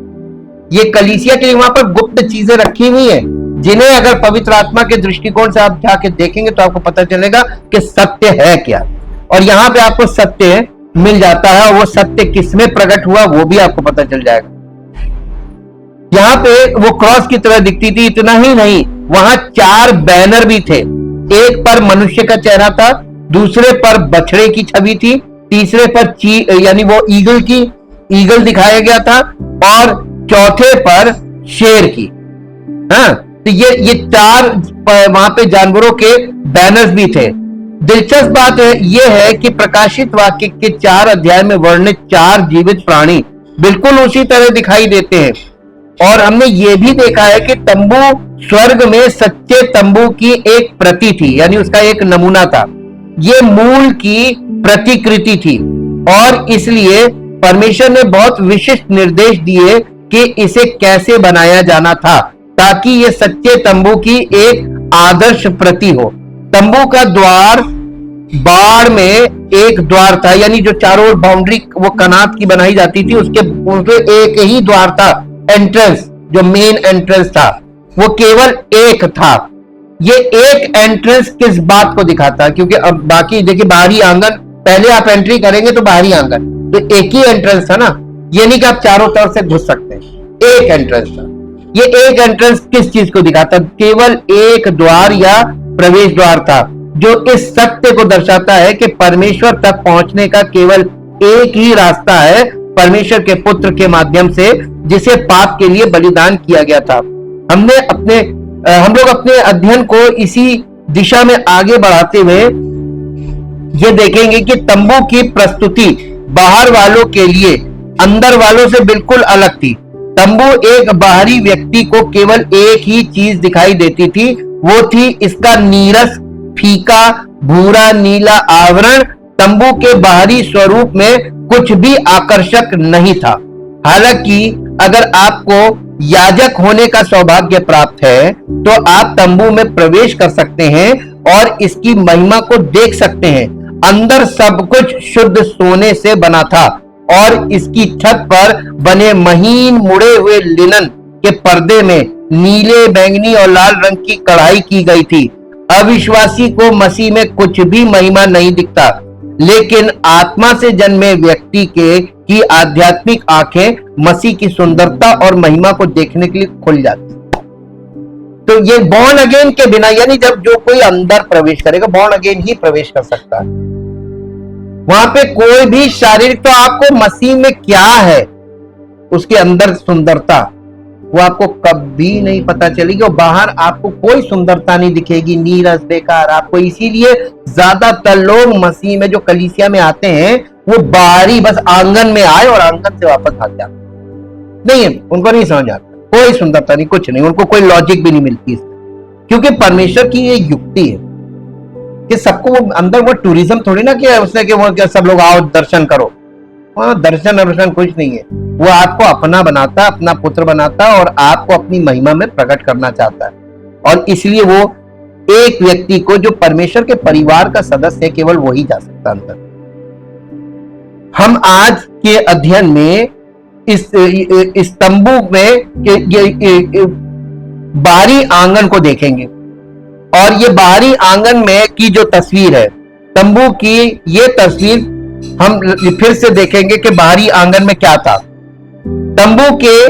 ये कलीसिया के लिए वहां पर गुप्त चीजें रखी हुई है, जिन्हें अगर पवित्र आत्मा के दृष्टिकोण से आप जाके देखेंगे तो आपको पता चलेगा कि सत्य है क्या, और यहां पे आपको सत्य मिल जाता है। वो सत्य किसमें प्रकट हुआ वो भी आपको पता चल जाएगा। यहां पे वो क्रॉस की तरह दिखती थी। इतना ही नहीं, वहां 4 बैनर भी थे। एक पर मनुष्य का चेहरा था, दूसरे पर बछड़े की छवि थी, तीसरे पर यानी वो ईगल दिखाया गया था, और चौथे पर शेर की। हाँ, तो ये 4 वहां पे जानवरों के बैनर्स भी थे। दिलचस्प बात यह है कि प्रकाशित वाक्य के 4 अध्याय में वर्णित 4 जीवित प्राणी बिल्कुल उसी तरह दिखाई देते हैं। और हमने ये भी देखा है कि तंबू स्वर्ग में सच्चे तंबू की एक प्रति थी, यानी उसका एक नमूना था। ये मूल की प्रतिकृति थी, और इसलिए परमेश्वर ने बहुत विशिष्ट निर्देश दिए कि इसे कैसे बनाया जाना था, ताकि ये सच्चे तंबू की एक आदर्श प्रति हो। तंबू का द्वार बाड़ में एक द्वार था, यानी जो चारों ओर बाउंड्री वो कनात की बनाई जाती थी, उसके एक ही द्वार था, एंट्रेंस, जो मेन एंट्रेंस था वो केवल एक था। ये एक एंट्रेंस किस बात को दिखाता? क्योंकि अब बाकी देखिए बाहरी आंगन, पहले आप एंट्री करेंगे तो बाहरी आंगन, तो एक ही एंट्रेंस था ना, ये नहीं कि आप चारों तरफ से घुस सकते हैं, एक एंट्रेंस था। ये एक एंट्रेंस किस चीज को दिखाता? केवल एक द्वार या प्रवेश द्वार था, जो इस सत्य को दर्शाता है कि परमेश्वर तक पहुंचने का केवल एक ही रास्ता है, परमेश्वर के पुत्र के माध्यम से, जिसे पाप के लिए बलिदान किया गया था। हम लोग अपने अध्ययन को इसी दिशा में आगे बढ़ाते हुए ये देखेंगे कि तंबू की प्रस्तुति बाहर वालों के लिए अंदर वालों से बिल्कुल अलग थी। तंबू एक बाहरी व्यक्ति को केवल एक ही चीज दिखाई देती थी, वो थी इसका नीरस फीका भूरा नीला आवरण। तंबू के बाहरी स्वरूप में कुछ भी आकर्षक नहीं था। हालांकि अगर आपको याजक होने का सौभाग्य प्राप्त है तो आप तंबू में प्रवेश कर सकते हैं और इसकी महिमा को देख सकते हैं। अंदर सब कुछ शुद्ध सोने से बना था और इसकी छत पर बने महीन मुड़े हुए लिनन के पर्दे में नीले, बैंगनी और लाल रंग की कढ़ाई की गई थी। अविश्वासी को मसीह में कुछ भी महिमा नहीं दिखता, लेकिन आत्मा से जन्मे व्यक्ति की आध्यात्मिक आंखें मसीह की सुंदरता और महिमा को देखने के लिए खुल जाती। तो ये बॉर्न अगेन के बिना, यानी जब जो कोई अंदर प्रवेश करेगा, बॉर्न अगेन ही प्रवेश कर सकता है। वहां पे कोई भी शारीरिक, तो आपको मसीह में क्या है, उसके अंदर सुंदरता, वो आपको कभी नहीं पता चलेगी, और बाहर आपको कोई सुंदरता नहीं दिखेगी, नीरस बेकार आपको। इसीलिए ज्यादातर लोग मसीह में जो कलीसिया में आते हैं वो बाहरी बस आंगन में आए और आंगन से वापस भाग जाते नहीं, उनको नहीं समझ आता, कोई सुंदरता नहीं, कुछ नहीं, उनको कोई लॉजिक भी नहीं मिलती इसमें। क्योंकि परमेश्वर की ये युक्ति है कि सबको वो अंदर, वो टूरिज्म थोड़ी ना किया है उसने कि वो सब लोग आओ दर्शन करो। वहां दर्शन कुछ नहीं है, वो आपको अपना बनाता, अपना पुत्र बनाता और आपको अपनी महिमा में प्रकट करना चाहता है। और इसलिए वो एक व्यक्ति को जो परमेश्वर के परिवार का सदस्य है, केवल वही जा सकता अंदर। हम आज के अध्ययन में इस तंबू में बाहरी आंगन को देखेंगे, और ये बाहरी आंगन में की जो तस्वीर है तंबू की, ये तस्वीर हम फिर से देखेंगे कि बाहरी आंगन में क्या था। तंबू के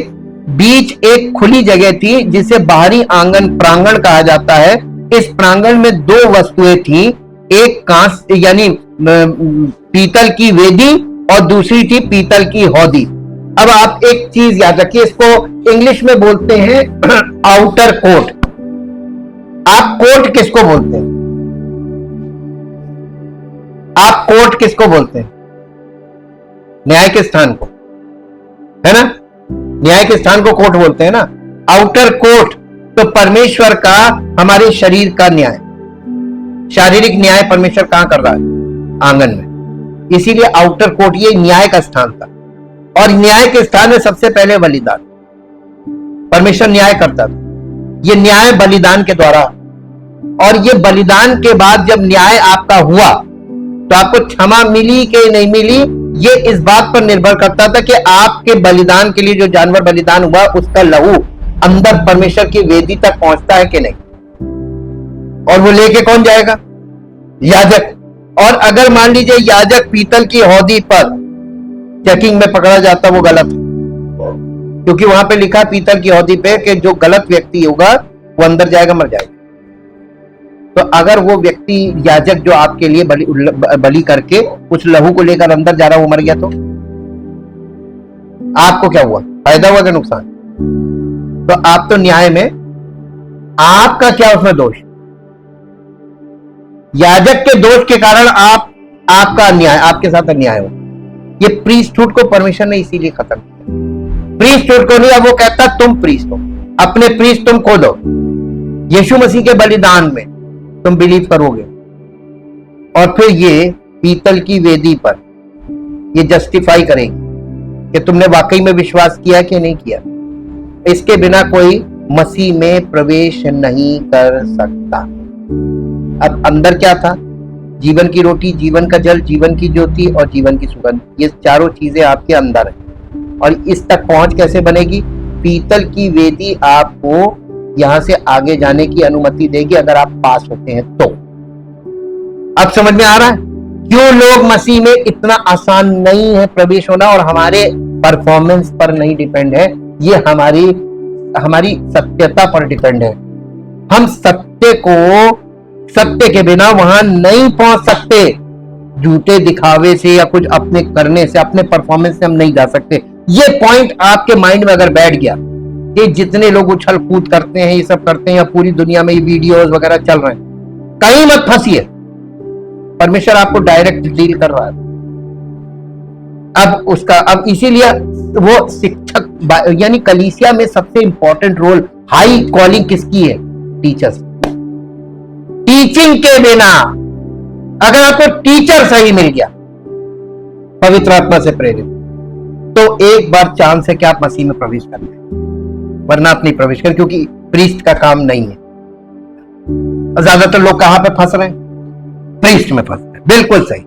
बीच एक खुली जगह थी जिसे बाहरी आंगन प्रांगण कहा जाता है। इस प्रांगण में दो वस्तुएं थी, एक कांस यानी पीतल की वेदी और दूसरी थी पीतल की हौदी। अब आप एक चीज याद रखिए, इसको इंग्लिश में बोलते हैं आउटर कोर्ट। आप कोर्ट किसको बोलते हैं? आप कोर्ट किसको बोलते हैं? न्याय के स्थान को, है ना? न्याय के स्थान को कोर्ट बोलते हैं ना। आउटर कोर्ट तो परमेश्वर का, हमारे शरीर का न्याय, शारीरिक न्याय परमेश्वर कहां कर रहा है? आंगन में। इसीलिए आउटर कोर्ट ये न्याय का स्थान था, और न्याय के स्थान में सबसे पहले बलिदान, परमेश्वर न्याय करता था। ये न्याय बलिदान के द्वारा, और ये बलिदान के बाद जब न्याय आपका हुआ तो आपको क्षमा मिली कि नहीं मिली, ये इस बात पर निर्भर करता था कि आपके बलिदान के लिए जो जानवर बलिदान हुआ उसका लहू अंदर परमेश्वर की वेदी तक पहुंचता है कि नहीं। और वो लेके कौन जाएगा? याजक। और अगर मान लीजिए याजक पीतल की हौदी पर चेकिंग में पकड़ा जाता, वो गलत, क्योंकि वहां पे लिखा पीतल की हौदी पे कि जो गलत व्यक्ति होगा वो अंदर जाएगा, मर जाएगा। तो अगर वो व्यक्ति याजक जो आपके लिए बलि करके उस लहू को लेकर अंदर जा रहा, वो मर गया, तो आपको क्या हुआ? फायदा हुआ कि नुकसान? तो आप तो न्याय में, आपका क्या उसमें दोष? याजक के दोष के कारण आपका अन्याय, आपके साथ अन्याय हो। ये प्रीस्टहुड को परमेश्वर ने इसीलिए खत्म किया। प्रीस्टहुड को नहीं, अब वो कहता तुम प्रीस्ट हो, अपने प्रीस्ट तुम खो दो। यीशु मसीह के बलिदान में तुम बिलीव करोगे, और फिर ये पीतल की वेदी पर ये जस्टिफाई करेगी कि तुमने वाकई में विश्वास किया कि नहीं किया। इसके बिना कोई मसीह में प्रवेश नहीं कर सकता। अब अंदर क्या था? जीवन की रोटी, जीवन का जल, जीवन की ज्योति और जीवन की सुगंध। ये चारों चीजें आपके अंदर है। और इस तक पहुंच कैसे बनेगी? पीतल की वेदी आपको यहां से आगे जाने की अनुमति देगी अगर आप पास होते हैं तो। अब समझ में आ रहा है क्यों लोग मसीह में इतना आसान नहीं है प्रवेश होना, और हमारे परफॉर्मेंस पर नहीं डिपेंड है, ये हमारी सत्यता पर डिपेंड है। हम सत्य के बिना वहां नहीं पहुंच सकते। झूठे दिखावे से या कुछ अपने करने से, अपने परफॉर्मेंस से हम नहीं जा सकते। ये पॉइंट आपके माइंड में अगर बैठ गया कि जितने लोग उछल कूद करते हैं, ये सब करते हैं, या पूरी दुनिया में ये वीडियोस वगैरह चल रहे हैं, कहीं मत फंसिए। परमेश्वर आपको डायरेक्ट डील कर रहा है। अब इसीलिए वो शिक्षक यानी कलीसिया में सबसे इंपॉर्टेंट रोल, हाई कॉलिंग किसकी है? टीचर्स। टीचिंग के बिना, अगर आपको टीचर सही मिल गया पवित्र आत्मा से प्रेरित, तो एक बार चांस है कि आप मसीह में प्रवेश कर लें, वरना आप नहीं प्रवेश कर, क्योंकि प्रीस्ट का काम नहीं है। ज्यादातर लोग कहां पे फंस रहे हैं? प्रीस्ट में फंस रहे हैं। बिल्कुल सही।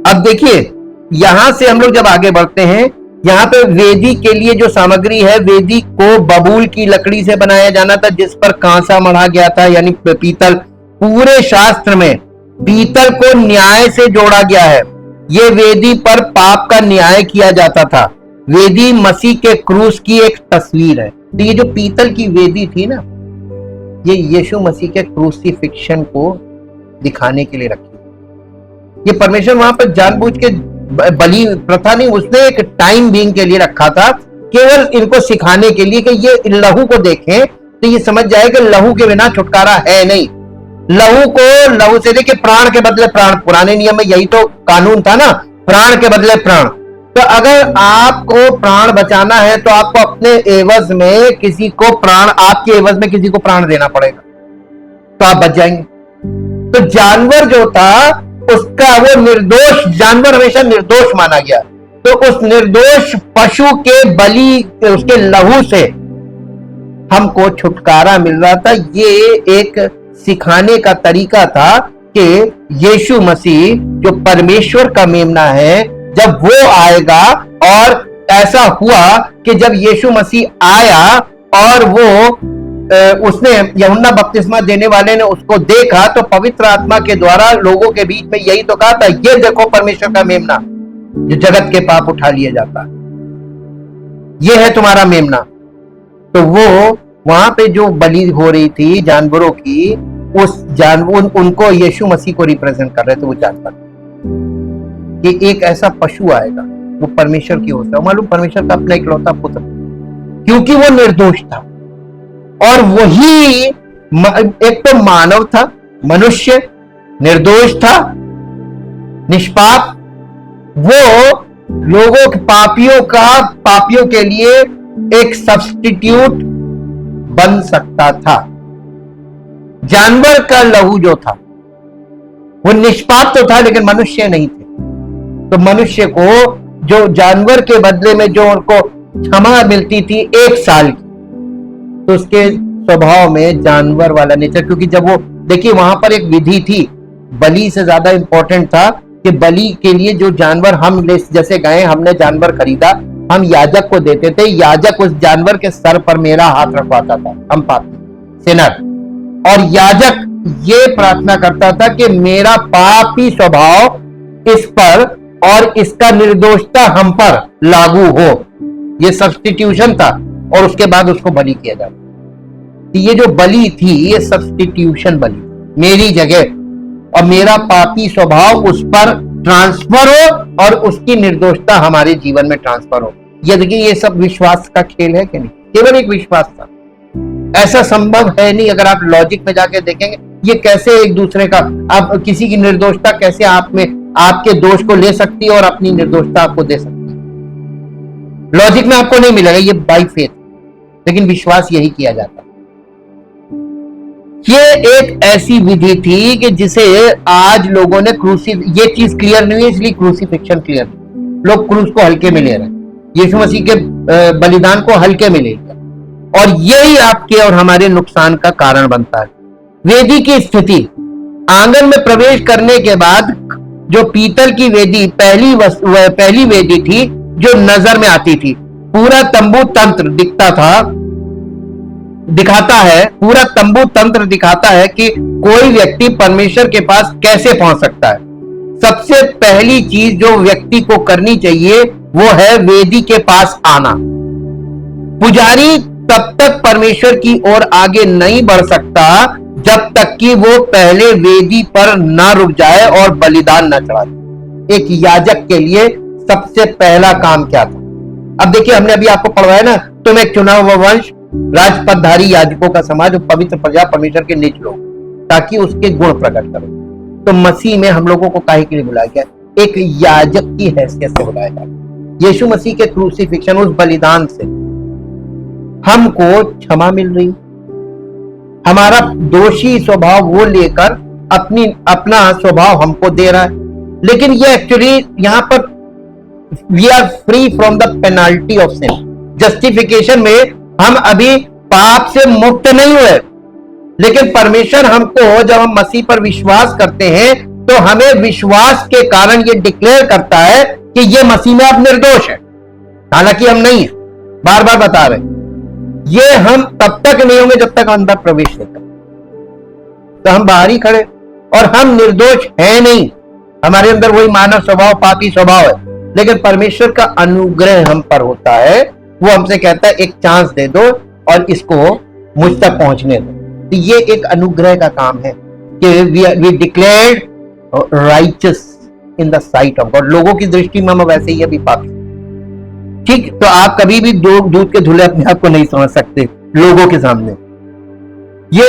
अब देखिए, यहां से हम लोग जब आगे बढ़ते हैं, यहाँ पे वेदी के लिए जो सामग्री है, वेदी को बबूल की लकड़ी से बनाया जाना था, जिस पर कांसा मढ़ा गया था, यानी पीतल। पूरे शास्त्र में पीतल को न्याय से जोड़ा गया है। ये वेदी पर पाप का न्याय किया जाता था। वेदी मसीह के क्रूस की एक तस्वीर है। तो ये जो पीतल की वेदी थी ना, ये यीशु मसीह के क्रूसिफिक्शन को दिखाने के लिए रखी। ये परमेश्वर वहां पर जानबूझ के बलि प्रथा नहीं, उसने एक टाइम बीइंग के लिए रखा था, केवल इनको सिखाने के लिए कि ये लहू को देखें तो ये समझ जाए कि लहू के बिना छुटकारा है नहीं। लहू से देखिए, प्राण के बदले प्राण। पुराने नियम में यही तो कानून था ना, प्राण के बदले प्राण। तो अगर आपको प्राण बचाना है तो आपको अपने एवज में किसी को प्राण, आपके एवज में किसी को प्राण देना पड़ेगा, तो आप बच जाएंगे। तो जानवर जो था उसका, वो निर्दोष जानवर हमेशा निर्दोष माना गया, तो उस निर्दोष पशु के बलि, उसके लहू से हमको छुटकारा मिल रहा था। ये एक सिखाने का तरीका था कि यीशु मसीह जो परमेश्वर का मेमना है, जब वो आएगा, और ऐसा हुआ कि जब यीशु मसीह आया और वो उसने यूहन्ना बपतिस्मा देने वाले ने उसको देखा तो पवित्र आत्मा के द्वारा लोगों के बीच में यही तो कहा था, ये देखो परमेश्वर का मेमना जो जगत के पाप उठा लिया जाता है, ये है तुम्हारा मेमना। तो वो वहां पे जो बलि हो रही थी जानवरों की, उस जानवर उनको यीशु मसीह को रिप्रेजेंट कर रहे थे वो जानवर, कि एक ऐसा पशु आएगा वो परमेश्वर की होता है। मालूम, परमेश्वर का अपना इकलौता पुत्र, क्योंकि वो निर्दोष था और वही एक तो मानव था, मनुष्य निर्दोष था, निष्पाप, वो लोगों के पापियों के लिए एक सब्स्टिट्यूट बन सकता था। जानवर का लहू जो था वो निष्पाप तो था लेकिन मनुष्य नहीं थे, तो मनुष्य को जो जानवर के बदले में जो उनको क्षमा मिलती थी 1 साल की, तो उसके स्वभाव में जानवर वाला नेचर, क्योंकि जब वो देखिए वहां पर एक विधि थी, बलि से ज्यादा इंपॉर्टेंट था कि बलि के लिए जो जानवर हम जैसे गए हमने जानवर खरीदा, हम याजक को देते थे, याजक उस जानवर के सर पर मेरा हाथ रखवाता था, हम पापी सिनर, और याजक ये प्रार्थना करता था कि मेरा पापी स्वभाव इस पर और इसका निर्दोषता हम पर लागू हो, ये सब्स्टिट्यूशन था, और उसके बाद उसको बलि किया जाता। ये जो बलि थी ये सब्स्टिट्यूशन बलि, मेरी जगह और मेरा पापी स्वभाव उस पर ट्रांसफर हो और उसकी निर्दोषता हमारे जीवन में ट्रांसफर हो। ये देखिए ये सब विश्वास का खेल है कि नहीं, केवल एक विश्वास था, ऐसा संभव है नहीं। अगर आप लॉजिक में जाके देखेंगे ये कैसे एक दूसरे का, आप किसी की निर्दोषता कैसे आप में आपके दोष को ले सकती है और अपनी निर्दोषता आपको दे सकती है, लॉजिक में आपको नहीं मिलेगा, ये बाय फेथ, लेकिन विश्वास यही किया जाता है। ये एक ऐसी विधि थी कि जिसे आज लोगों ने ये चीज क्लियर नहीं है इसलिए क्रूसीफिक्शन क्लियर, लोग क्रूस को हल्के में ले रहे हैं, यीशु मसीह के बलिदान को हल्के में ले लिया, और यही आपके और हमारे नुकसान का कारण बनता है। वेदी की स्थिति, आंगन में प्रवेश करने के बाद जो पीतल की वेदी पहली वेदी थी जो नजर में आती थी, पूरा तंबू तंत्र पूरा तंबू तंत्र दिखाता है कि कोई व्यक्ति परमेश्वर के पास कैसे पहुंच सकता है। सबसे पहली चीज जो व्यक्ति को करनी चाहिए वो है वेदी के पास आना। पुजारी तब तक परमेश्वर की ओर आगे नहीं बढ़ सकता जब तक कि वो पहले वेदी पर ना रुक जाए और बलिदान ना चढ़ा दे। एक याजक के लिए सबसे पहला काम क्या था? अब देखिए हमने अभी आपको पढ़वाया ना, तुम एक चुना हुआ वंश, राजपदधारी याजकों का समाज, पवित्र प्रजा, परमेश्वर के निज लोग, ताकि उसके गुण प्रकट करो। तो मसीह में हम लोगों को काहे के लिए बुलाया गया? एक याजक की हैसियत से बुलाया गया। यीशु मसीह के क्रूसीफिक्शन, उस बलिदान से हमको क्षमा मिल रही, हमारा दोषी स्वभाव वो लेकर अपना स्वभाव हमको दे रहा है। लेकिन ये एक्चुअली यहां पर we are free from the penalty of sin. Justification में हम अभी पाप से मुक्त नहीं हुए, लेकिन परमेश्वर हमको जब हम मसीह पर विश्वास करते हैं तो हमें विश्वास के कारण ये डिक्लेयर करता है कि ये मसीह में अब निर्दोष है, हालांकि हम नहीं है। बार बार बता रहे ये हम तब तक नहीं होंगे जब तक अंदर प्रवेश नहीं करें। तो हम बाहर ही खड़े और हम निर्दोष है नहीं, हमारे अंदर वही मानव स्वभाव, पापी स्वभाव है, लेकिन परमेश्वर का अनुग्रह हम पर होता है। वो हमसे कहता है एक चांस दे दो और इसको मुझ तक पहुंचने दो। तो ये एक अनुग्रह का काम है कि we declared righteous in the sight of God. लोगों की दृष्टि में हम वैसे ही अभी पापी, ठीक? तो आप कभी भी दूध के धुले अपने आप को नहीं समझ सकते लोगों के सामने। ये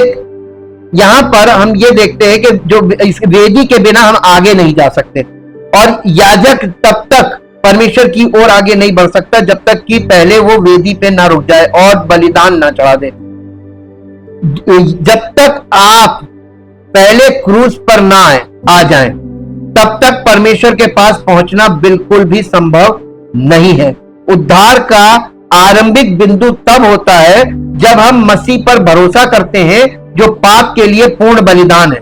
यहां पर हम ये देखते हैं कि जो इस वेदी के बिना हम आगे नहीं जा सकते, और याजक तब तक परमेश्वर की ओर आगे नहीं बढ़ सकता जब तक कि पहले वो वेदी पे ना रुक जाए और बलिदान ना चढ़ा दे। जब तक आप पहले क्रूस पर ना आ जाएं, तब तक परमेश्वर के पास पहुंचना बिल्कुल भी संभव नहीं है। उद्धार का आरंभिक बिंदु तब होता है जब हम मसीह पर भरोसा करते हैं जो पाप के लिए पूर्ण बलिदान है।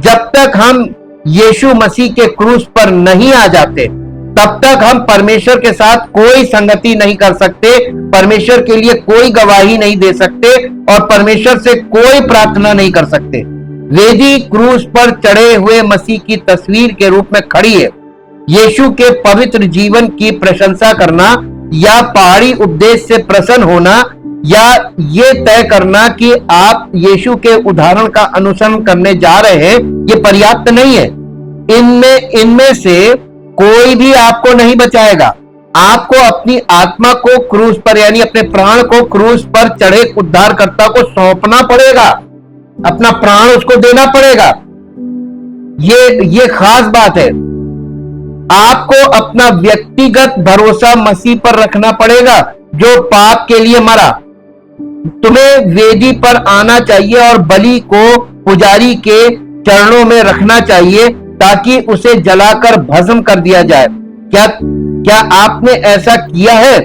जब तक हम यीशु मसीह के क्रूस पर नहीं आ जाते तब तक हम परमेश्वर के साथ कोई संगति नहीं कर सकते, परमेश्वर के लिए कोई गवाही नहीं दे सकते और परमेश्वर से कोई प्रार्थना नहीं कर सकते। वेदी क्रूस पर चढ़े हुए मसीह की तस्वीर के रूप में खड़ी है। यीशु के पवित्र जीवन की प्रशंसा करना या पहाड़ी उपदेश से प्रसन्न होना या ये तय करना कि आप यीशु के उदाहरण का अनुसरण करने जा रहे हैं, ये पर्याप्त नहीं है। इनमें से कोई भी आपको नहीं बचाएगा। आपको अपनी आत्मा को क्रूस पर यानी अपने प्राण को क्रूस पर चढ़े उद्धारकर्ता को सौंपना पड़ेगा, अपना प्राण उसको देना पड़ेगा। ये खास बात है। आपको अपना व्यक्तिगत भरोसा मसीह पर रखना पड़ेगा जो पाप के लिए मरा। तुम्हें वेदी पर आना चाहिए और बलि को पुजारी के चरणों में रखना चाहिए ताकि उसे जलाकर भस्म कर दिया जाए। क्या आपने ऐसा किया है?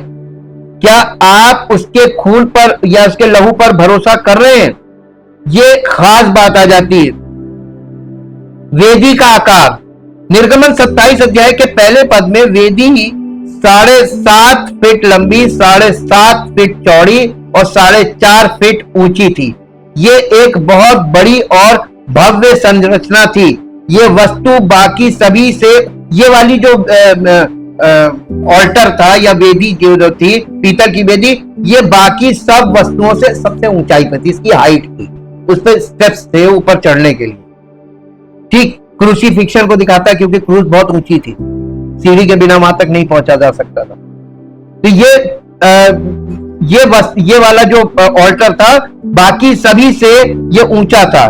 क्या आप उसके खून पर या उसके लहू पर भरोसा कर रहे हैं? ये खास बात आ जाती है। वेदी का आकार, निर्गमन 27 अध्याय के पहले पद में वेदी 7.5 फीट लंबी, 7.5 फीट चौड़ी और 4.5 फीट ऊंची थी। ये एक बहुत बड़ी और भव्य संरचना थी। ये वस्तु बाकी सभी से, ये वाली जो ऑल्टर था या वेदी जो थी, पीतल की वेदी, ये बाकी सब वस्तुओं से सबसे ऊंचाई पर थी। इसकी हाइट थी, उस पर स्टेप्स थे ऊपर चढ़ने के लिए। ठीक क्रूसीफिक्शन को दिखाता है क्योंकि क्रूस बहुत ऊंची थी, सीढ़ी के बिना वहां तक नहीं पहुंचा जा सकता था। तो ये वाला जो ऑल्टर था बाकी सभी से ये ऊंचा था।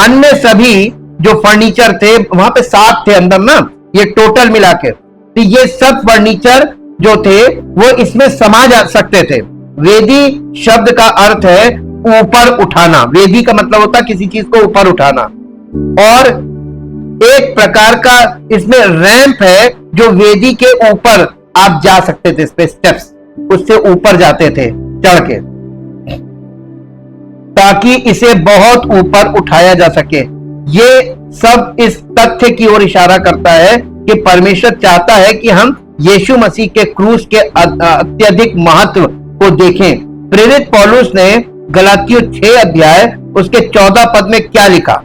अन्य सभी जो फर्नीचर थे वहां पे 7 थे अंदर ना, ये टोटल मिला के, तो ये सब फर्नीचर जो थे वो इसमें समा जा सकते थे। वेदी शब्द का अर्थ है ऊपर उठाना। वेदी का मतलब होता है किसी चीज को ऊपर उठाना। और एक प्रकार का इसमें रैंप है जो वेदी के ऊपर आप जा सकते थे, इस पे स्टेप्स, उससे ऊपर जाते थे चढ़ के, ताकि इसे बहुत ऊपर उठाया जा सके। ये सब इस तथ्य की ओर इशारा करता है कि परमेश्वर चाहता है कि हम यीशु मसीह के क्रूस के अत्यधिक महत्व को देखें। प्रेरित पौलुस ने गलातियों 6 अध्याय उसके 14 पद में क्या लिखा?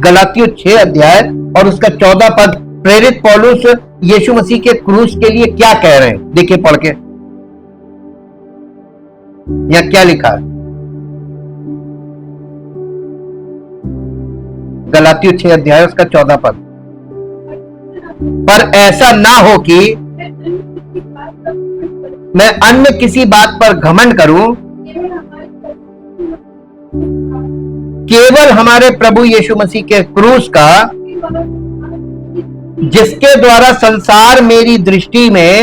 गलातियों 6 अध्याय और उसका 14 पद, प्रेरित पौलुस यीशु मसीह के क्रूस के लिए क्या कह रहे हैं, देखिए पढ़ के। यहां क्या लिखा है? गलातियों 6 अध्याय उसका 14 पद, पर ऐसा ना हो कि मैं अन्य किसी बात पर घमंड करूं, केवल हमारे प्रभु यीशु मसीह के क्रूस का, जिसके द्वारा संसार मेरी दृष्टि में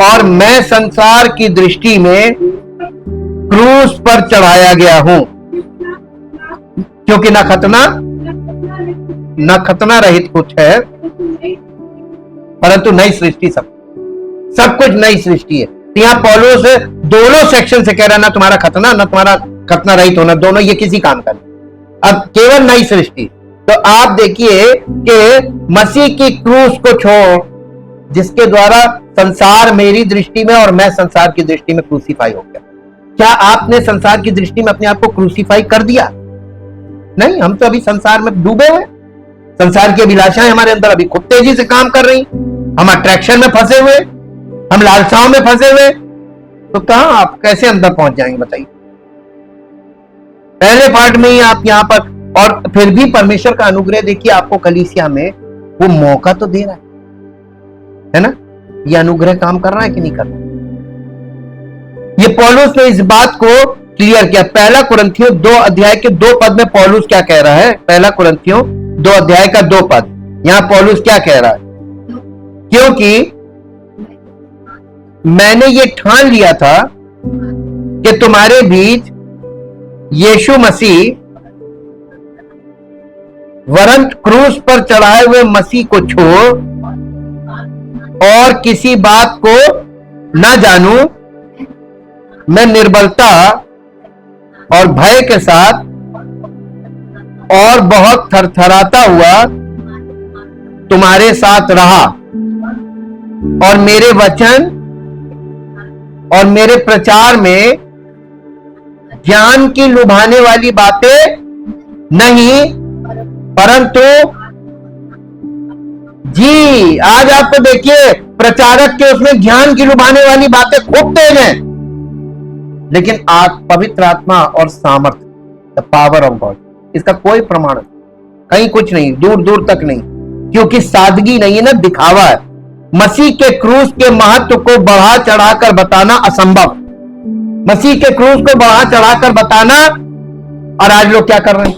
और मैं संसार की दृष्टि में क्रूस पर चढ़ाया गया हूं। क्योंकि न खतना रहित कुछ है, परंतु नई सृष्टि सब कुछ नई सृष्टि है। तो यहां पौलुस दोनों सेक्शन से कह रहा है, ना तुम्हारा खतना ना तुम्हारा खतना रहित होना, दोनों ये किसी काम का नहीं, अब केवल नई सृष्टि। तो आप देखिए कि मसीह की क्रूस को छोड़, जिसके द्वारा संसार मेरी दृष्टि में और मैं संसार की दृष्टि में क्रूसीफाई हो गया। क्या आपने संसार की दृष्टि में अपने आप को क्रूसीफाई कर दिया? नहीं, हम तो अभी संसार में डूबे हैं। संसार की अभिलाषाएं हमारे अंदर अभी खूब तेजी से काम कर रही, हम अट्रैक्शन में फंसे हुए, हम लालसाओं में फंसे हुए। तो कहां आप कैसे अंदर पहुंच जाएंगे बताइए? पहले पार्ट में ही आप यहां पर, और फिर भी परमेश्वर का अनुग्रह देखिए, आपको कलीसिया में वो मौका तो दे रहा है ना? ये अनुग्रह काम कर रहा है कि नहीं कर रहा? ये पौलुस ने इस बात को क्लियर किया। पहला कुरिन्थियों 2 अध्याय के 2 पद में पौलुस क्या कह रहा है? पहला कुरिन्थियों 2 अध्याय का 2 पद, यहां पौलुस क्या कह रहा है? क्योंकि मैंने ये ठान लिया था कि तुम्हारे बीच यीशु मसीह वरन क्रूस पर चढ़ाए हुए मसीह को छोड़ और किसी बात को न जानूं, मैं निर्बलता और भय के साथ और बहुत थरथराता हुआ तुम्हारे साथ रहा। और मेरे वचन और मेरे प्रचार में ज्ञान की लुभाने वाली बातें नहीं, परंतु जी आज आपको देखिए प्रचारक के उसमें ज्ञान की लुभाने वाली बातें खूब तेज हैं, लेकिन पवित्र आत्मा और सामर्थ्य, द पावर ऑफ गॉड, इसका कोई प्रमाण कहीं कुछ नहीं, दूर दूर तक नहीं, क्योंकि सादगी नहीं है ना, दिखावा है। मसीह के क्रूस के महत्व को बढ़ा चढ़ाकर बताना असंभव, मसीह के क्रूस को बढ़ा चढ़ाकर बताना, और आज लोग क्या कर रहे हैं,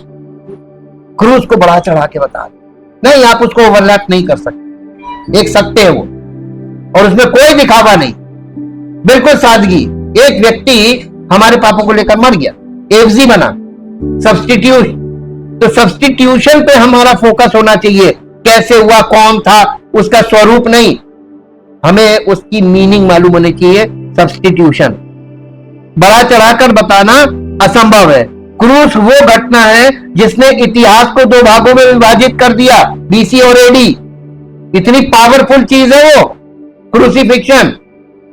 क्रूस को बढ़ा चढ़ा के बता रहे नहीं, आप उसको ओवरलैप नहीं कर सकते, एक सत्य है वो, और उसमें कोई दिखावा नहीं, बिल्कुल सादगी। एक व्यक्ति हमारे पापों को लेकर मर गया, एफजी बना, सब्स्टिट्यूट, तो सब्स्टिट्यूशन पे हमारा फोकस होना चाहिए, कैसे हुआ, कौन था, उसका स्वरूप नहीं, हमें उसकी मीनिंग मालूम होनी चाहिए। सब्स्टिट्यूशन बढ़ा चढ़ाकर बताना असंभव है। क्रूस वो घटना है जिसने इतिहास को दो भागों में विभाजित कर दिया, बीसी और एडी। इतनी पावरफुल चीज है वो क्रूसिफिक्शन,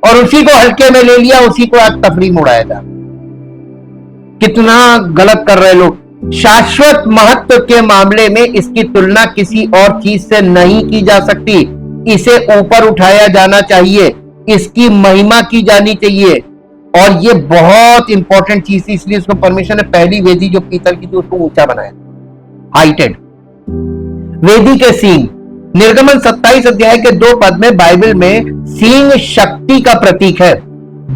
और उसी को हल्के में ले लिया, उसी को आज तफरीह में उड़ाया जा, कितना गलत कर रहे लोग। शाश्वत महत्व के मामले में इसकी तुलना किसी और चीज से नहीं की जा सकती, इसे ऊपर उठाया जाना चाहिए, इसकी महिमा की जानी चाहिए, और ये बहुत इंपॉर्टेंट चीज थी, इसलिए उसको परमेश्वर ने पहली वेदी जो पीतल की थी उसको ऊंचा बनाया, हाइटेड। वेदी के सींग, निर्गमन 27 अध्याय के 2 पद में बाइबल में सींग शक्ति का प्रतीक है।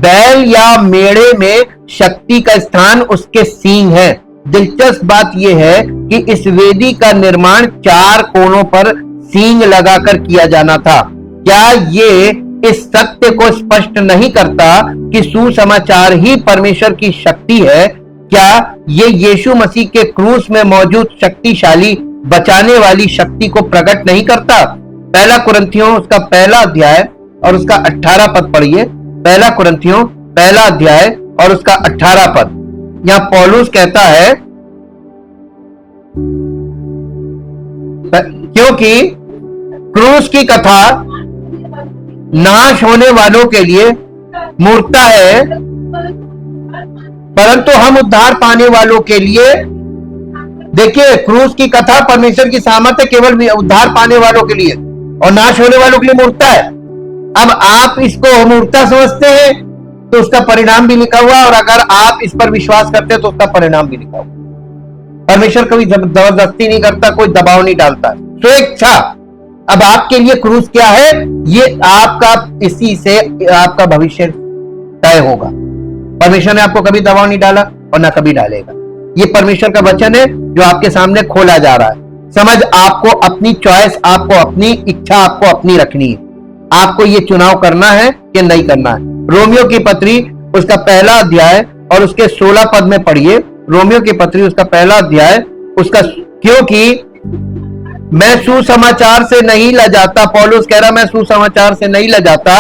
बैल या मेढ़े में शक्ति का स्थान उसके सींग है। दिलचस्प बात यह है कि इस वेदी का निर्माण 4 कोनों पर सींग लगाकर किया जाना था। क्या ये इस सत्य को स्पष्ट नहीं करता कि सुसमाचार ही परमेश्वर की शक्ति है? क्या ये यीशु मसीह के क्रूस में मौजूद शक्तिशाली बचाने वाली शक्ति को प्रकट नहीं करता? पहला कुरिन्थियों उसका पहला अध्याय और उसका 18 पद पढ़िए। पहला कुरिन्थियों पहला अध्याय और उसका 18 पद। यहां पौलुस कहता है, क्योंकि क्रूस की कथा नाश होने वालों के लिए मूर्खता है, परंतु हम उद्धार पाने वालों के लिए, देखिए क्रूस की कथा परमेश्वर की सामर्थ्य केवल उद्धार पाने वालों के लिए, और नाश होने वालों के लिए मूर्खता है। अब आप इसको मूर्खता समझते हैं तो उसका परिणाम भी लिखा हुआ, और अगर आप इस पर विश्वास करते हैं तो उसका परिणाम भी लिखा हुआ। परमेश्वर कभी जबरदस्ती नहीं करता, कोई दबाव नहीं डालता, स्वेच्छा। अब आपके लिए क्रूस क्या है, ये आपका, इसी से आपका भविष्य तय होगा। परमेश्वर ने आपको कभी दबाव नहीं डाला और ना कभी डालेगा। ये परमेश्वर का वचन है जो आपके सामने खोला जा रहा है। समझ आपको अपनी चॉइस, आपको अपनी इच्छा, आपको अपनी रखनी है। आपको ये चुनाव करना है कि नहीं करना है। रोमियो की पत्री उसका पहला अध्याय और उसके 16 पद में पढ़िए। रोमियो की पत्री उसका पहला अध्याय उसका, क्योंकि मैं सुसमाचार से नहीं लजाता, पौलुस कह रहा मैं सुसमाचार से नहीं लजाता,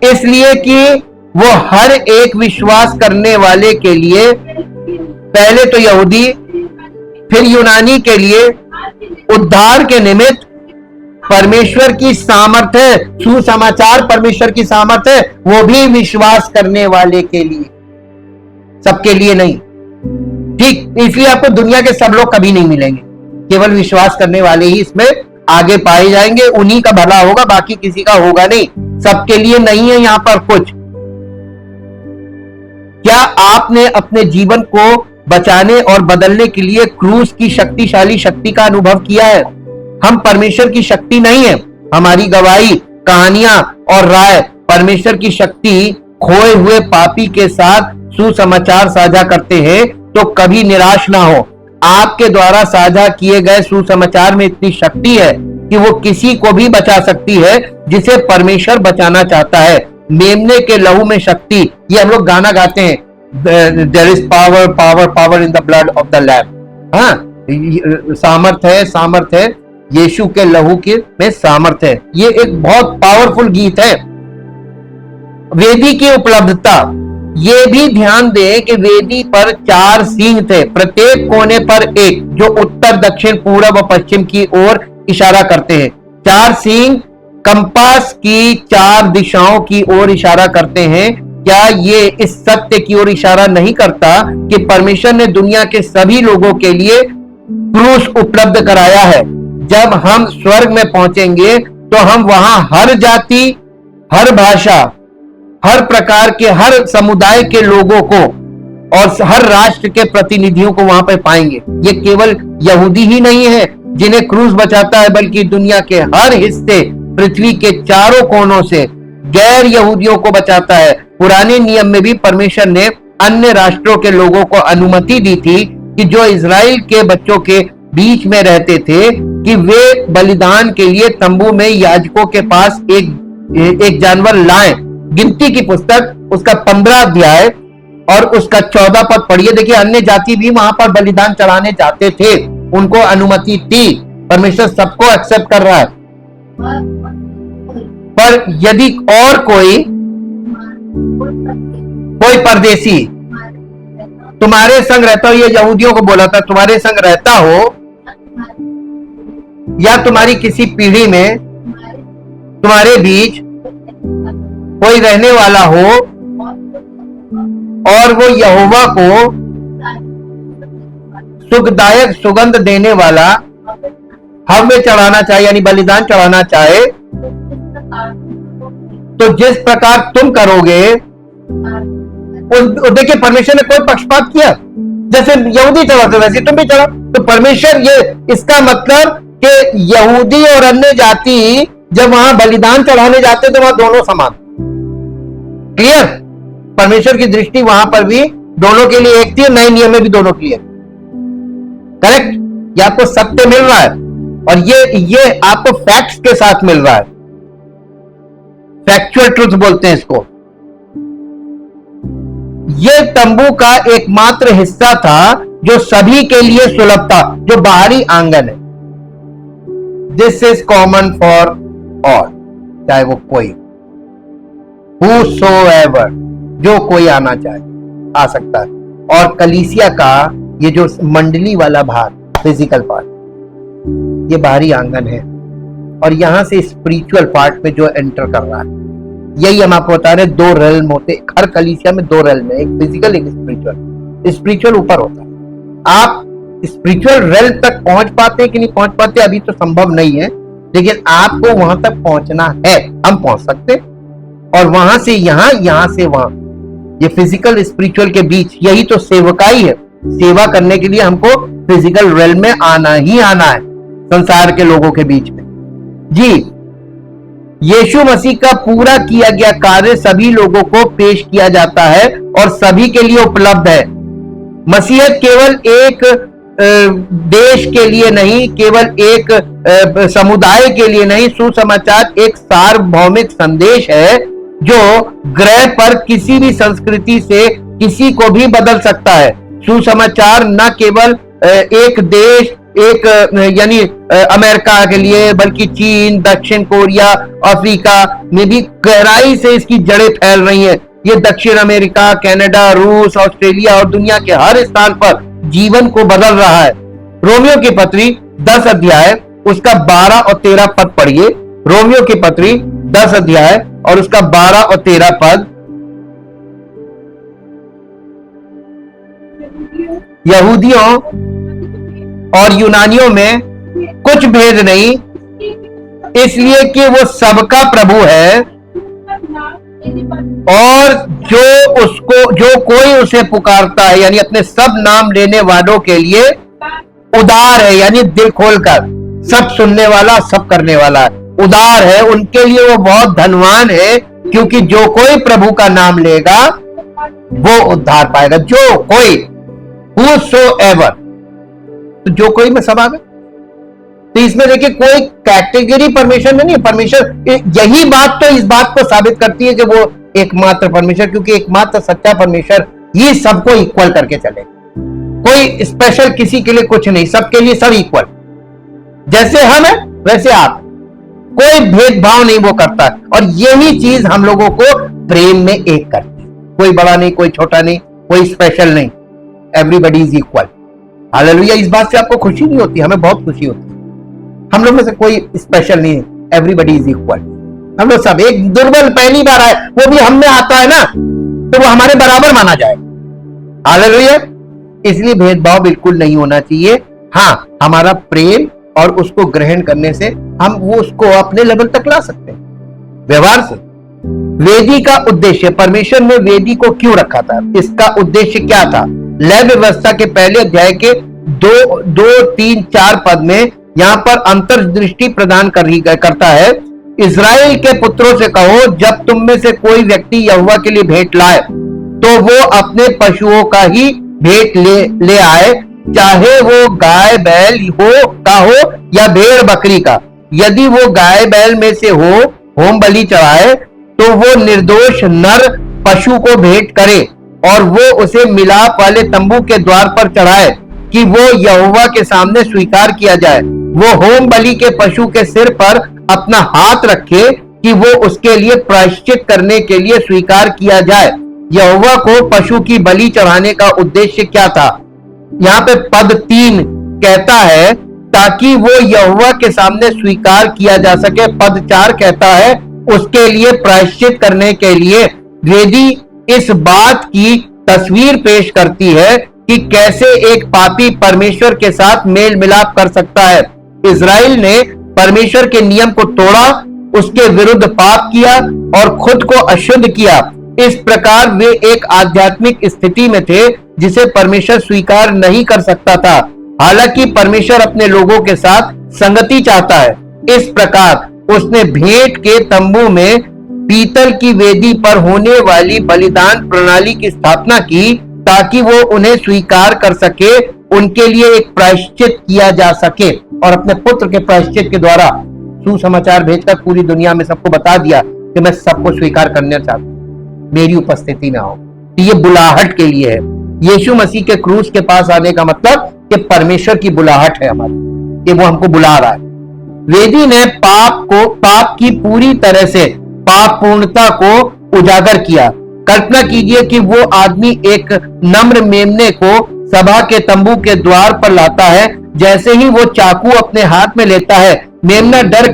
इसलिए कि वो हर एक विश्वास करने वाले के लिए, पहले तो यहूदी फिर यूनानी के लिए उद्धार के निमित्त परमेश्वर की सामर्थ है। सुसमाचार परमेश्वर की सामर्थ है, वो भी विश्वास करने वाले के लिए, सबके लिए नहीं। ठीक, इसलिए आपको दुनिया के सब लोग कभी नहीं मिलेंगे, केवल विश्वास करने वाले ही इसमें आगे पाए जाएंगे। उन्हीं का भला होगा, बाकी किसी का होगा नहीं। सबके लिए नहीं है यहां पर कुछ। क्या आपने अपने जीवन को बचाने और बदलने के लिए क्रूस की शक्तिशाली शक्ति का अनुभव किया है? हम परमेश्वर की शक्ति नहीं है। हमारी गवाही, कहानियां और राय परमेश्वर की शक्ति खोए हुए पापी के साथ सुसमाचार साझा करते हैं, तो कभी निराश ना हो। आपके द्वारा साझा किए गए सुसमाचार में इतनी शक्ति है कि वो किसी को भी बचा सकती है जिसे परमेश्वर बचाना चाहता है। मेमने के लहू में शक्ति, ये हम लोग गाना गाते हैं, there is power power power in the blood of the lamb. हाँ, सामर्थ है, सामर्थ है, यीशु के लहू के में सामर्थ है। ये एक बहुत पावरफुल गीत है। वेदी की उपलब्धता, ये भी ध्यान दें कि वेदी पर 4 सींग थे, प्रत्येक कोने पर एक, जो उत्तर, दक्षिण, पूरब और पश्चिम की ओर इशारा करते हैं। 4 सींग कंपास की 4 दिशाओं की ओर इशारा करते हैं। क्या ये इस सत्य की ओर इशारा नहीं करता कि परमेश्वर ने दुनिया के सभी लोगों के लिए क्रूस उपलब्ध कराया है? जब हम स्वर्ग में पहुंचेंगे तो हम वहां हर जाति, हर भाषा, हर प्रकार के, हर समुदाय के लोगों को और हर राष्ट्र के प्रतिनिधियों को वहां पर पाएंगे। ये केवल यहूदी ही नहीं है जिन्हें क्रूस बचाता है, बल्कि दुनिया के हर हिस्से, पृथ्वी के चारों कोनों से गैर यहूदियों को बचाता है। पुराने नियम में भी परमेश्वर ने अन्य राष्ट्रों के लोगों को अनुमति दी थी कि जो इजराइल के बच्चों के बीच में रहते थे कि वे बलिदान के लिए तंबू में याजकों के पास एक जानवर लाएं। गिनती की पुस्तक उसका 15 अध्याय और उसका 14 पद पढ़िए। देखिए, अन्य जाति भी वहां पर बलिदान चढ़ाने जाते थे, उनको अनुमति थी। परमेश्वर सबको एक्सेप्ट कर रहा है। पर यदि और कोई परदेशी तुम्हारे संग रहता हो, ये यहूदियों को बोला था, तुम्हारे संग रहता हो या तुम्हारी किसी पीढ़ी में तुम्हारे बीच कोई रहने वाला हो और वो यहोवा को सुखदायक सुगंध देने वाला हव्य चढ़ाना चाहे, यानी बलिदान चढ़ाना चाहे, तो जिस प्रकार तुम करोगे, देखिए परमेश्वर ने कोई पक्षपात किया? जैसे यहूदी चढ़ाते वैसे तुम भी चढ़ाओ। तो परमेश्वर, ये इसका मतलब कि यहूदी और अन्य जाति जब वहां बलिदान चढ़ाने जाते तो वहां दोनों समान। क्लियर? परमेश्वर की दृष्टि वहां पर भी दोनों के लिए एक थी, नए नियम में भी दोनों के लिए। करेक्ट? ये आपको सत्य मिल रहा है और ये आपको फैक्ट्स के साथ मिल रहा है। फैक्चुअल ट्रुथ बोलते हैं इसको। ये तंबू का एकमात्र हिस्सा था जो सभी के लिए सुलभ था, जो बाहरी आंगन है। This is common for all, चाहे वो कोई, whosoever, जो कोई आना चाहे आ सकता है। और कलीसिया का ये जो मंडली वाला भाग, फिजिकल पार्ट, ये बाहरी आंगन है और यहां से स्पिरिचुअल पार्ट में जो एंटर कर रहा है। यही हम आपको बता रहे हैं, 2 रेल्म होते, हर कलीसिया में 2 रेल्म है, एक फिजिकल एक स्पिरिचुअल। स्पिरिचुअल ऊपर होता है। आप स्पिरिचुअल रेल्म तक पहुंच पाते हैं कि नहीं पहुंच पाते अभी तो संभव नहीं है, लेकिन आपको वहां तक पहुंचना है। हम पहुंच सकते और वहां से यहां से वहां, ये फिजिकल स्पिरिचुअल के बीच, यही तो सेवकाई है। सेवा करने के लिए हमको फिजिकल रेल्म में आना ही आना है, संसार के लोगों के बीच में। जी, यीशु मसीह का पूरा किया गया कार्य सभी लोगों को पेश किया जाता है और सभी के लिए उपलब्ध है। मसीहत केवल एक देश के लिए नहीं, केवल एक समुदाय के लिए नहीं, सुसमाचार एक सार्वभौमिक संदेश है जो ग्रह पर किसी भी संस्कृति से किसी को भी बदल सकता है। सुसमाचार न केवल एक देश, एक यानी अमेरिका के लिए, बल्कि चीन, दक्षिण कोरिया, अफ्रीका में भी गहराई से इसकी जड़ें फैल रही हैं। ये दक्षिण अमेरिका, कनाडा, रूस, ऑस्ट्रेलिया और दुनिया के हर स्थान पर जीवन को बदल रहा है। रोमियो की पत्री 10 अध्याय उसका 12 और 13 पद पढ़िए। रोमियो की पत्री 10 अध्याय और उसका 12 और 13 पद। यहूदियों और यूनानियों में कुछ भेद नहीं, इसलिए कि वो सबका प्रभु है और जो कोई उसे पुकारता है, यानी अपने सब नाम लेने वालों के लिए उदार है, यानी दिल खोलकर, सब सुनने वाला, सब करने वाला, उदार है। उनके लिए वो बहुत धनवान है, क्योंकि जो कोई प्रभु का नाम लेगा वो उद्धार पाएगा। जो कोई, whosoever, तो जो कोई में सब आ गए। तो इसमें देखिए कोई कैटेगरी परमेश्वर में नहीं। परमेश्वर, यही बात तो इस बात को साबित करती है कि वो एकमात्र परमेश्वर, क्योंकि एकमात्र सच्चा परमेश्वर ये सबको इक्वल करके चले। कोई स्पेशल किसी के लिए कुछ नहीं, सबके लिए सब इक्वल। जैसे हम हैं वैसे आप, कोई भेदभाव नहीं वो करता। और यही चीज हम लोगों को प्रेम में एक करती है। कोई बड़ा नहीं, कोई छोटा नहीं, कोई स्पेशल नहीं, एवरीबडी इज इक्वल। हालेलुया। इस बात से आपको खुशी नहीं होती? हमें बहुत खुशी होती है। हम लोग में से कोई स्पेशल नहीं है, एवरीबडी इज इक्वल। हम लोग सब एक दुर्बल पहली बार आए, वो भी हम में आता है ना, तो वो हमारे बराबर माना जाए। हालेलुया। इसलिए भेदभाव बिल्कुल नहीं होना चाहिए। हाँ, हमारा प्रेम और उसको ग्रहण करने से हम वो उसको अपने लेवल तक ला सकते हैं व्यवहार से। वेदी का उद्देश्य, परमेश्वर ने वेदी को क्यों रखा था, इसका उद्देश्य क्या था? लय व्यवस्था के पहले अध्याय के 2, 3, 4 पद में यहाँ पर अंतर्दृष्टि प्रदान करता है। इस्राएल के पुत्रों से कहो, जब तुम में से कोई व्यक्ति यहोवा के लिए भेंट लाए तो वो अपने पशुओं का ही भेंट ले आए, चाहे वो गाय बैल हो या भेड़ बकरी का। यदि वो गाय बैल में से हो होम बलि चढ़ाए तो वो निर्दोष नर पशु को भेंट करे और वो उसे मिलाप वाले तंबू के द्वार पर चढ़ाए कि वो यहोवा के सामने स्वीकार किया जाए। वो होम बलि के पशु के सिर पर अपना हाथ रखे कि वो उसके लिए प्रायश्चित करने के लिए स्वीकार किया जाए। यहोवा को पशु की बलि चढ़ाने का उद्देश्य क्या था? यहाँ पे पद 3 कहता है ताकि वो यहोवा के सामने स्वीकार किया जा सके। पद 4 कहता है उसके लिए प्रायश्चित करने के लिए। वेदी इस बात की तस्वीर पेश करती है कि कैसे एक पापी परमेश्वर के साथ मेल मिलाप कर सकता है। इस्राएल ने परमेश्वर के नियम को तोड़ा, उसके विरुद्ध पाप किया और खुद को अशुद्ध किया। इस प्रकार वे एक आध्यात्मिक स्थिति में थे जिसे परमेश्वर स्वीकार नहीं कर सकता था। हालांकि परमेश्वर अपने लोगों के साथ संगति चाहता है। इस प्रकार उसने भेंट के तंबू में पीतल की वेदी पर होने वाली बलिदान प्रणाली की स्थापना की ताकि वो उन्हें स्वीकार कर सके, उनके लिए एक प्रायश्चित किया जा सके। और अपने पुत्र के प्रायश्चित के द्वारा सुसमाचार भेजकर पूरी दुनिया में सबको बता दिया कि मैं सबको स्वीकार करना चाहता हूं, मेरी उपस्थिति में आओ। ये बुलाहट के लिए है। यीशु मसीह के क्रूस के पास आने का मतलब कि परमेश्वर की बुलाहट है हमारी, कि वो हमको बुला रहा है। वेदी ने पाप की पूरी तरह से पाप पूर्णता को उजागर किया। कल्पना कीजिए कि वो आदमी एक नम्र मेमने को सभा के तंबू के द्वार पर लाता है। जैसे ही वो चाकू अपने हाथ में लेता है, मेमना डर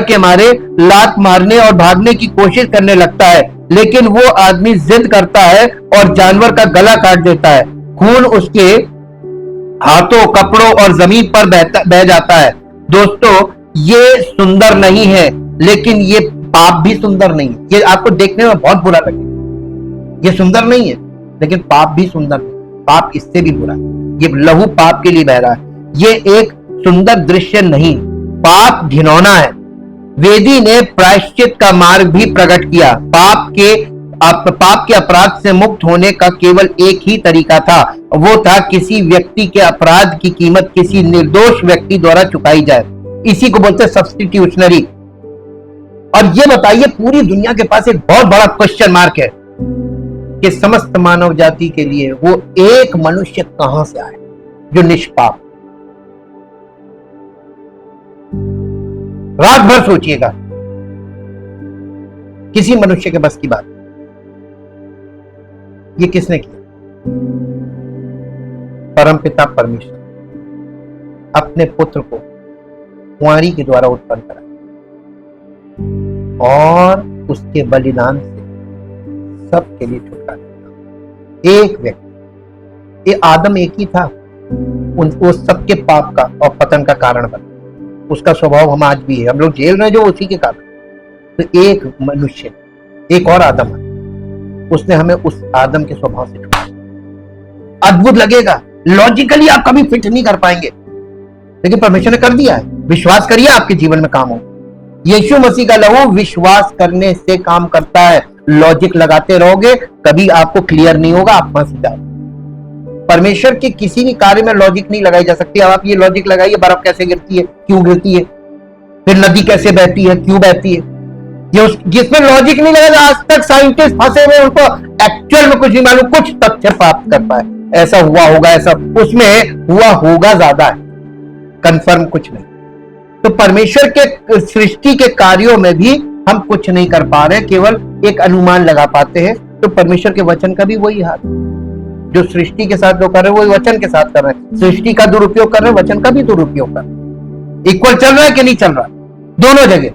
के मारे लात मारने और भागने की कोशिश करने लगता है, लेकिन वो आदमी जिद करता है और जानवर का गला काट देता है। खून उसके हाथों, कपड़ों और जमीन पर बह जाता है। दोस्तों, ये सुंदर नहीं है, लेकिन ये पाप भी सुंदर नहीं है। ये आपको देखने में बहुत बुरा लगेगा। ये सुंदर नहीं है, लेकिन पाप भी सुंदर नहीं। पाप इससे भी बुरा है। ये लहू पाप के लिए बह रहा है। ये एक सुंदर दृश्य नहीं, पाप घिनौना है। वेदी ने प्रायश्चित का मार्ग भी प्रकट किया। पाप के अपराध से मुक्त होने का केवल एक ही तरीका था, वो था किसी व्यक्ति के अपराध की कीमत किसी निर्दोष व्यक्ति द्वारा चुकाई जाए। इसी को बोलते हैं सब्स्टिट्यूशनरी। और ये बताइए, पूरी दुनिया के पास एक बहुत बड़ा क्वेश्चन मार्क है कि समस्त मानव जाति के लिए वो एक मनुष्य कहां से आए जो निष्पाप। रात भर सोचिएगा, किसी मनुष्य के बस की बात। ये किसने किया? परमपिता परमेश्वर अपने पुत्र को कुंवारी के द्वारा उत्पन्न करा और उसके बलिदान से सबके लिए छुटकारा। एक व्यक्ति, ये आदम एक ही था, वो सबके पाप का और पतन का कारण बना। उसका स्वभाव हम आज भी है, हम लोग जेल में जो उसी के कारण। तो एक मनुष्य, एक और आदम है, उसने हमें उस आदम के स्वभाव से छुड़ाया। अद्भुत लगेगा, लॉजिकली आप कभी फिट नहीं कर पाएंगे, लेकिन परमेश्वर ने कर दिया है। विश्वास करिए, आपके जीवन में काम हो। यीशु मसीह का लहू विश्वास करने से काम करता है। लॉजिक लगाते रहोगे, कभी आपको क्लियर नहीं होगा, आप फंस जाओगे। परमेश्वर के किसी भी कार्य में लॉजिक नहीं लगाई जा सकती। अब आप ये लॉजिक लगाइए, बर्फ कैसे गिरती है, क्यों गिरती है, फिर नदी कैसे बहती है, क्यों बहती है। जिसमें लॉजिक नहीं लगा, आज तक साइंटिस्ट फंसे हुए, उनको एक्चुअल में कुछ नहीं मालूम, कुछ तथ्य प्राप्त कर पाए। ऐसा हुआ होगा, ऐसा उसमें हुआ होगा, ज्यादा है, कंफर्म कुछ नहीं। तो परमेश्वर के सृष्टि के कार्यों में भी हम कुछ नहीं कर पा रहे, केवल एक अनुमान लगा पाते हैं। तो परमेश्वर के वचन का भी वही हाल, जो सृष्टि के साथ जो कर रहे हैं वही वचन के साथ कर रहे हैं। सृष्टि का दुरुपयोग कर रहे हैं, वचन का भी दुरुपयोग कर रहे हैं। इक्वल चल रहा है कि नहीं चल रहा? दोनों जगह,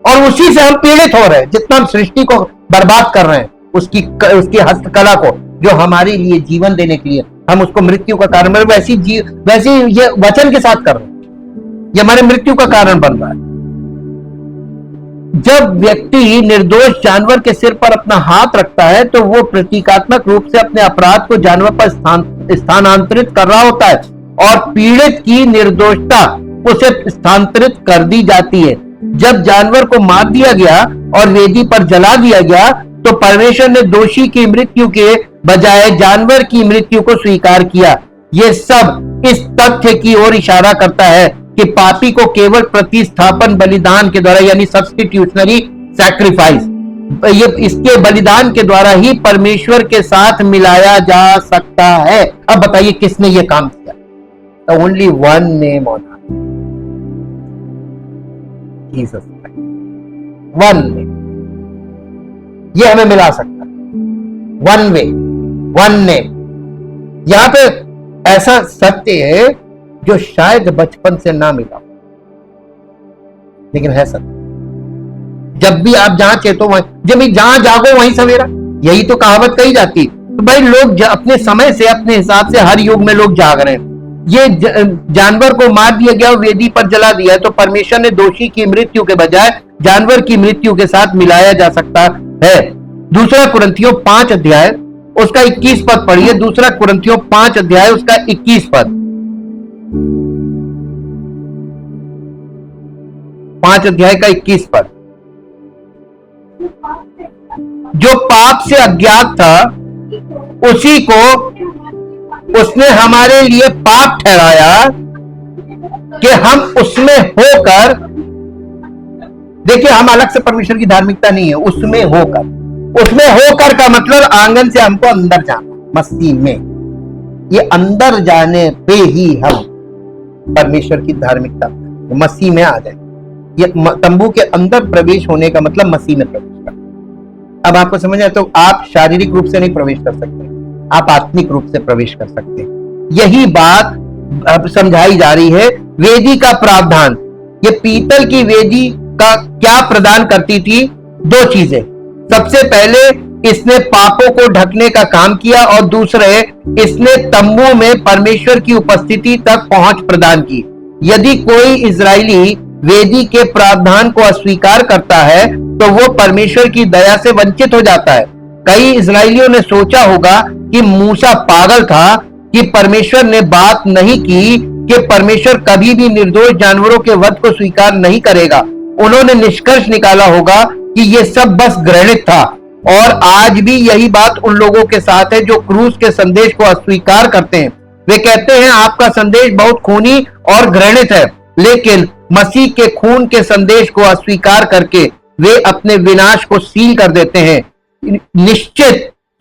और उसी से हम पीड़ित हो रहे हैं। जितना हम सृष्टि को बर्बाद कर रहे हैं, उसकी हस्तकला को, जो हमारे लिए जीवन देने के लिए हम उसको मृत्यु का कारण बन, वैसी ये वचन के साथ कर रहे हैं, ये हमारे मृत्यु का कारण बन रहा है। जब व्यक्ति निर्दोष जानवर के सिर पर अपना हाथ रखता है तो वो प्रतीकात्मक रूप से अपने अपराध को जानवर पर स्थानांतरित कर रहा होता है, और पीड़ित की निर्दोषता उसे स्थानांतरित कर दी जाती है। जब जानवर को मार दिया गया और वेदी पर जला दिया गया तो परमेश्वर ने दोषी की मृत्यु के बजाय जानवर की मृत्यु को स्वीकार किया। यह सब इस तथ्य की ओर इशारा करता है कि पापी को केवल प्रतिस्थापन बलिदान के द्वारा, यानी सब्स्टिट्यूशनरी सैक्रिफाइस, ये इसके बलिदान के द्वारा ही परमेश्वर के साथ मिलाया जा सकता है। अब बताइए किसने ये काम किया? The only one name on earth, Jesus Christ, one name, ये हमें मिला सकता है। One way, one name. यहां पे ऐसा सत्य है जो शायद बचपन से ना मिला, लेकिन है सत्य। जब भी आप जहां चेतो वहीं, जब जहां जागो वहीं सवेरा, यही तो कहावत कही जाती। तो भाई लोग अपने समय से, अपने हिसाब से हर युग में लोग जाग रहे हैं। ये जानवर को मार दिया गया, वेदी पर जला दिया, तो परमेश्वर ने दोषी की मृत्यु के बजाय जानवर की मृत्यु के साथ मिलाया जा सकता है। दूसरा कुरिन्थियों 5 अध्याय उसका 21 पद पढ़िए। दूसरा कुरिन्थियों 5 अध्याय उसका 21 पद, 5 अध्याय का 21 पद। जो पाप से अज्ञात था उसी को उसने हमारे लिए पाप ठहराया कि हम उसमें होकर, देखिए हम अलग से परमेश्वर की धार्मिकता नहीं है, उसमें होकर, उसमें होकर का मतलब आंगन से हमको अंदर जाना, मसीह में। ये अंदर जाने पे ही हम परमेश्वर की धार्मिकता मसीह में आ जाए। ये तंबू के अंदर प्रवेश होने का मतलब मसीह में प्रवेश करना। अब आपको समझ आए? तो आप शारीरिक रूप से नहीं प्रवेश कर सकते, आप आत्मिक रूप से प्रवेश कर सकते हैं। यही बात अब समझाई जा रही है। वेदी का प्रावधान, ये पीतल की वेदी का क्या प्रदान करती थी? 2 चीजें। सबसे पहले इसने पापों को ढकने का काम किया, और दूसरे इसने तंबू में परमेश्वर की उपस्थिति तक पहुंच प्रदान की। यदि कोई इजरायली वेदी के प्रावधान को अस्वीकार करता है तो वो परमेश्वर की दया से वंचित हो जाता है। कई इजरायलियों ने सोचा होगा कि मूसा पागल था कि परमेश्वर ने बात नहीं की कि परमेश्वर कभी भी निर्दोष जानवरों के वध को स्वीकार नहीं करेगा। उन्होंने निष्कर्ष निकाला होगा कि यह सब बस घृणित था, और आज भी यही बात उन लोगों के साथ है जो क्रूस के संदेश को अस्वीकार करते हैं। वे कहते हैं आपका संदेश बहुत खूनी और घृणित है, लेकिन मसीह के खून के संदेश को अस्वीकार करके वे अपने विनाश को सील कर देते हैं।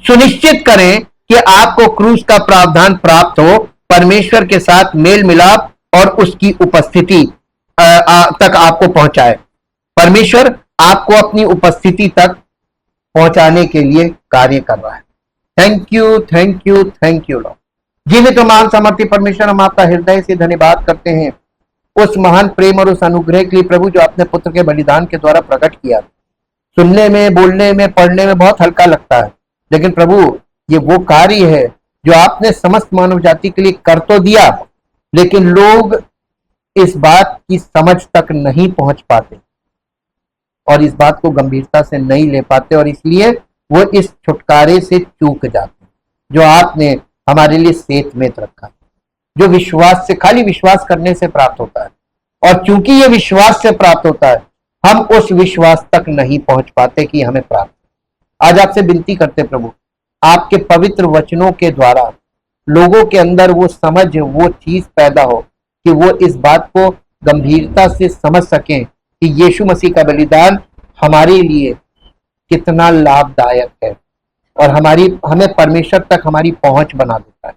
सुनिश्चित करें कि आपको क्रूस का प्रावधान प्राप्त हो, परमेश्वर के साथ मेल मिलाप और उसकी उपस्थिति तक आपको पहुंचाए। परमेश्वर आपको अपनी उपस्थिति तक पहुंचाने के लिए कार्य कर रहा है। Thank you, thank you, thank you Lord. जीवित और महान सामर्थी परमेश्वर, हम आपका हृदय से धन्यवाद करते हैं उस महान प्रेम और उस अनुग्रह के लिए प्रभु, जो आपने पुत्र के बलिदान के द्वारा प्रकट किया। सुनने में, बोलने में, पढ़ने में बहुत हल्का लगता है, लेकिन प्रभु ये वो कार्य है जो आपने समस्त मानव जाति के लिए कर तो दिया, लेकिन लोग इस बात की समझ तक नहीं पहुंच पाते और इस बात को गंभीरता से नहीं ले पाते, और इसलिए वो इस छुटकारे से चूक जाते जो आपने हमारे लिए सेत में रखा, जो विश्वास से, खाली विश्वास करने से प्राप्त होता है। और चूंकि ये विश्वास से प्राप्त होता है, हम उस विश्वास तक नहीं पहुंच पाते कि हमें प्राप्त। आज आपसे विनती करते प्रभु, आपके पवित्र वचनों के द्वारा लोगों के अंदर वो समझ, वो चीज पैदा हो कि वो इस बात को गंभीरता से समझ सकें कि यीशु मसीह का बलिदान हमारे लिए कितना लाभदायक है और हमें परमेश्वर तक हमारी पहुंच बना देता है,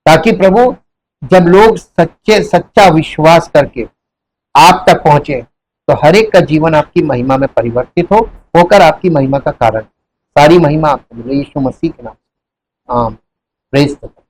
ताकि प्रभु जब लोग सच्चा विश्वास करके आप तक पहुंचे तो हर एक का जीवन आपकी महिमा में परिवर्तित होकर आपकी महिमा का कारण। सारी महिमा आपको मिले यीशु मसीह के नाम। आमीन। Praise the Lord.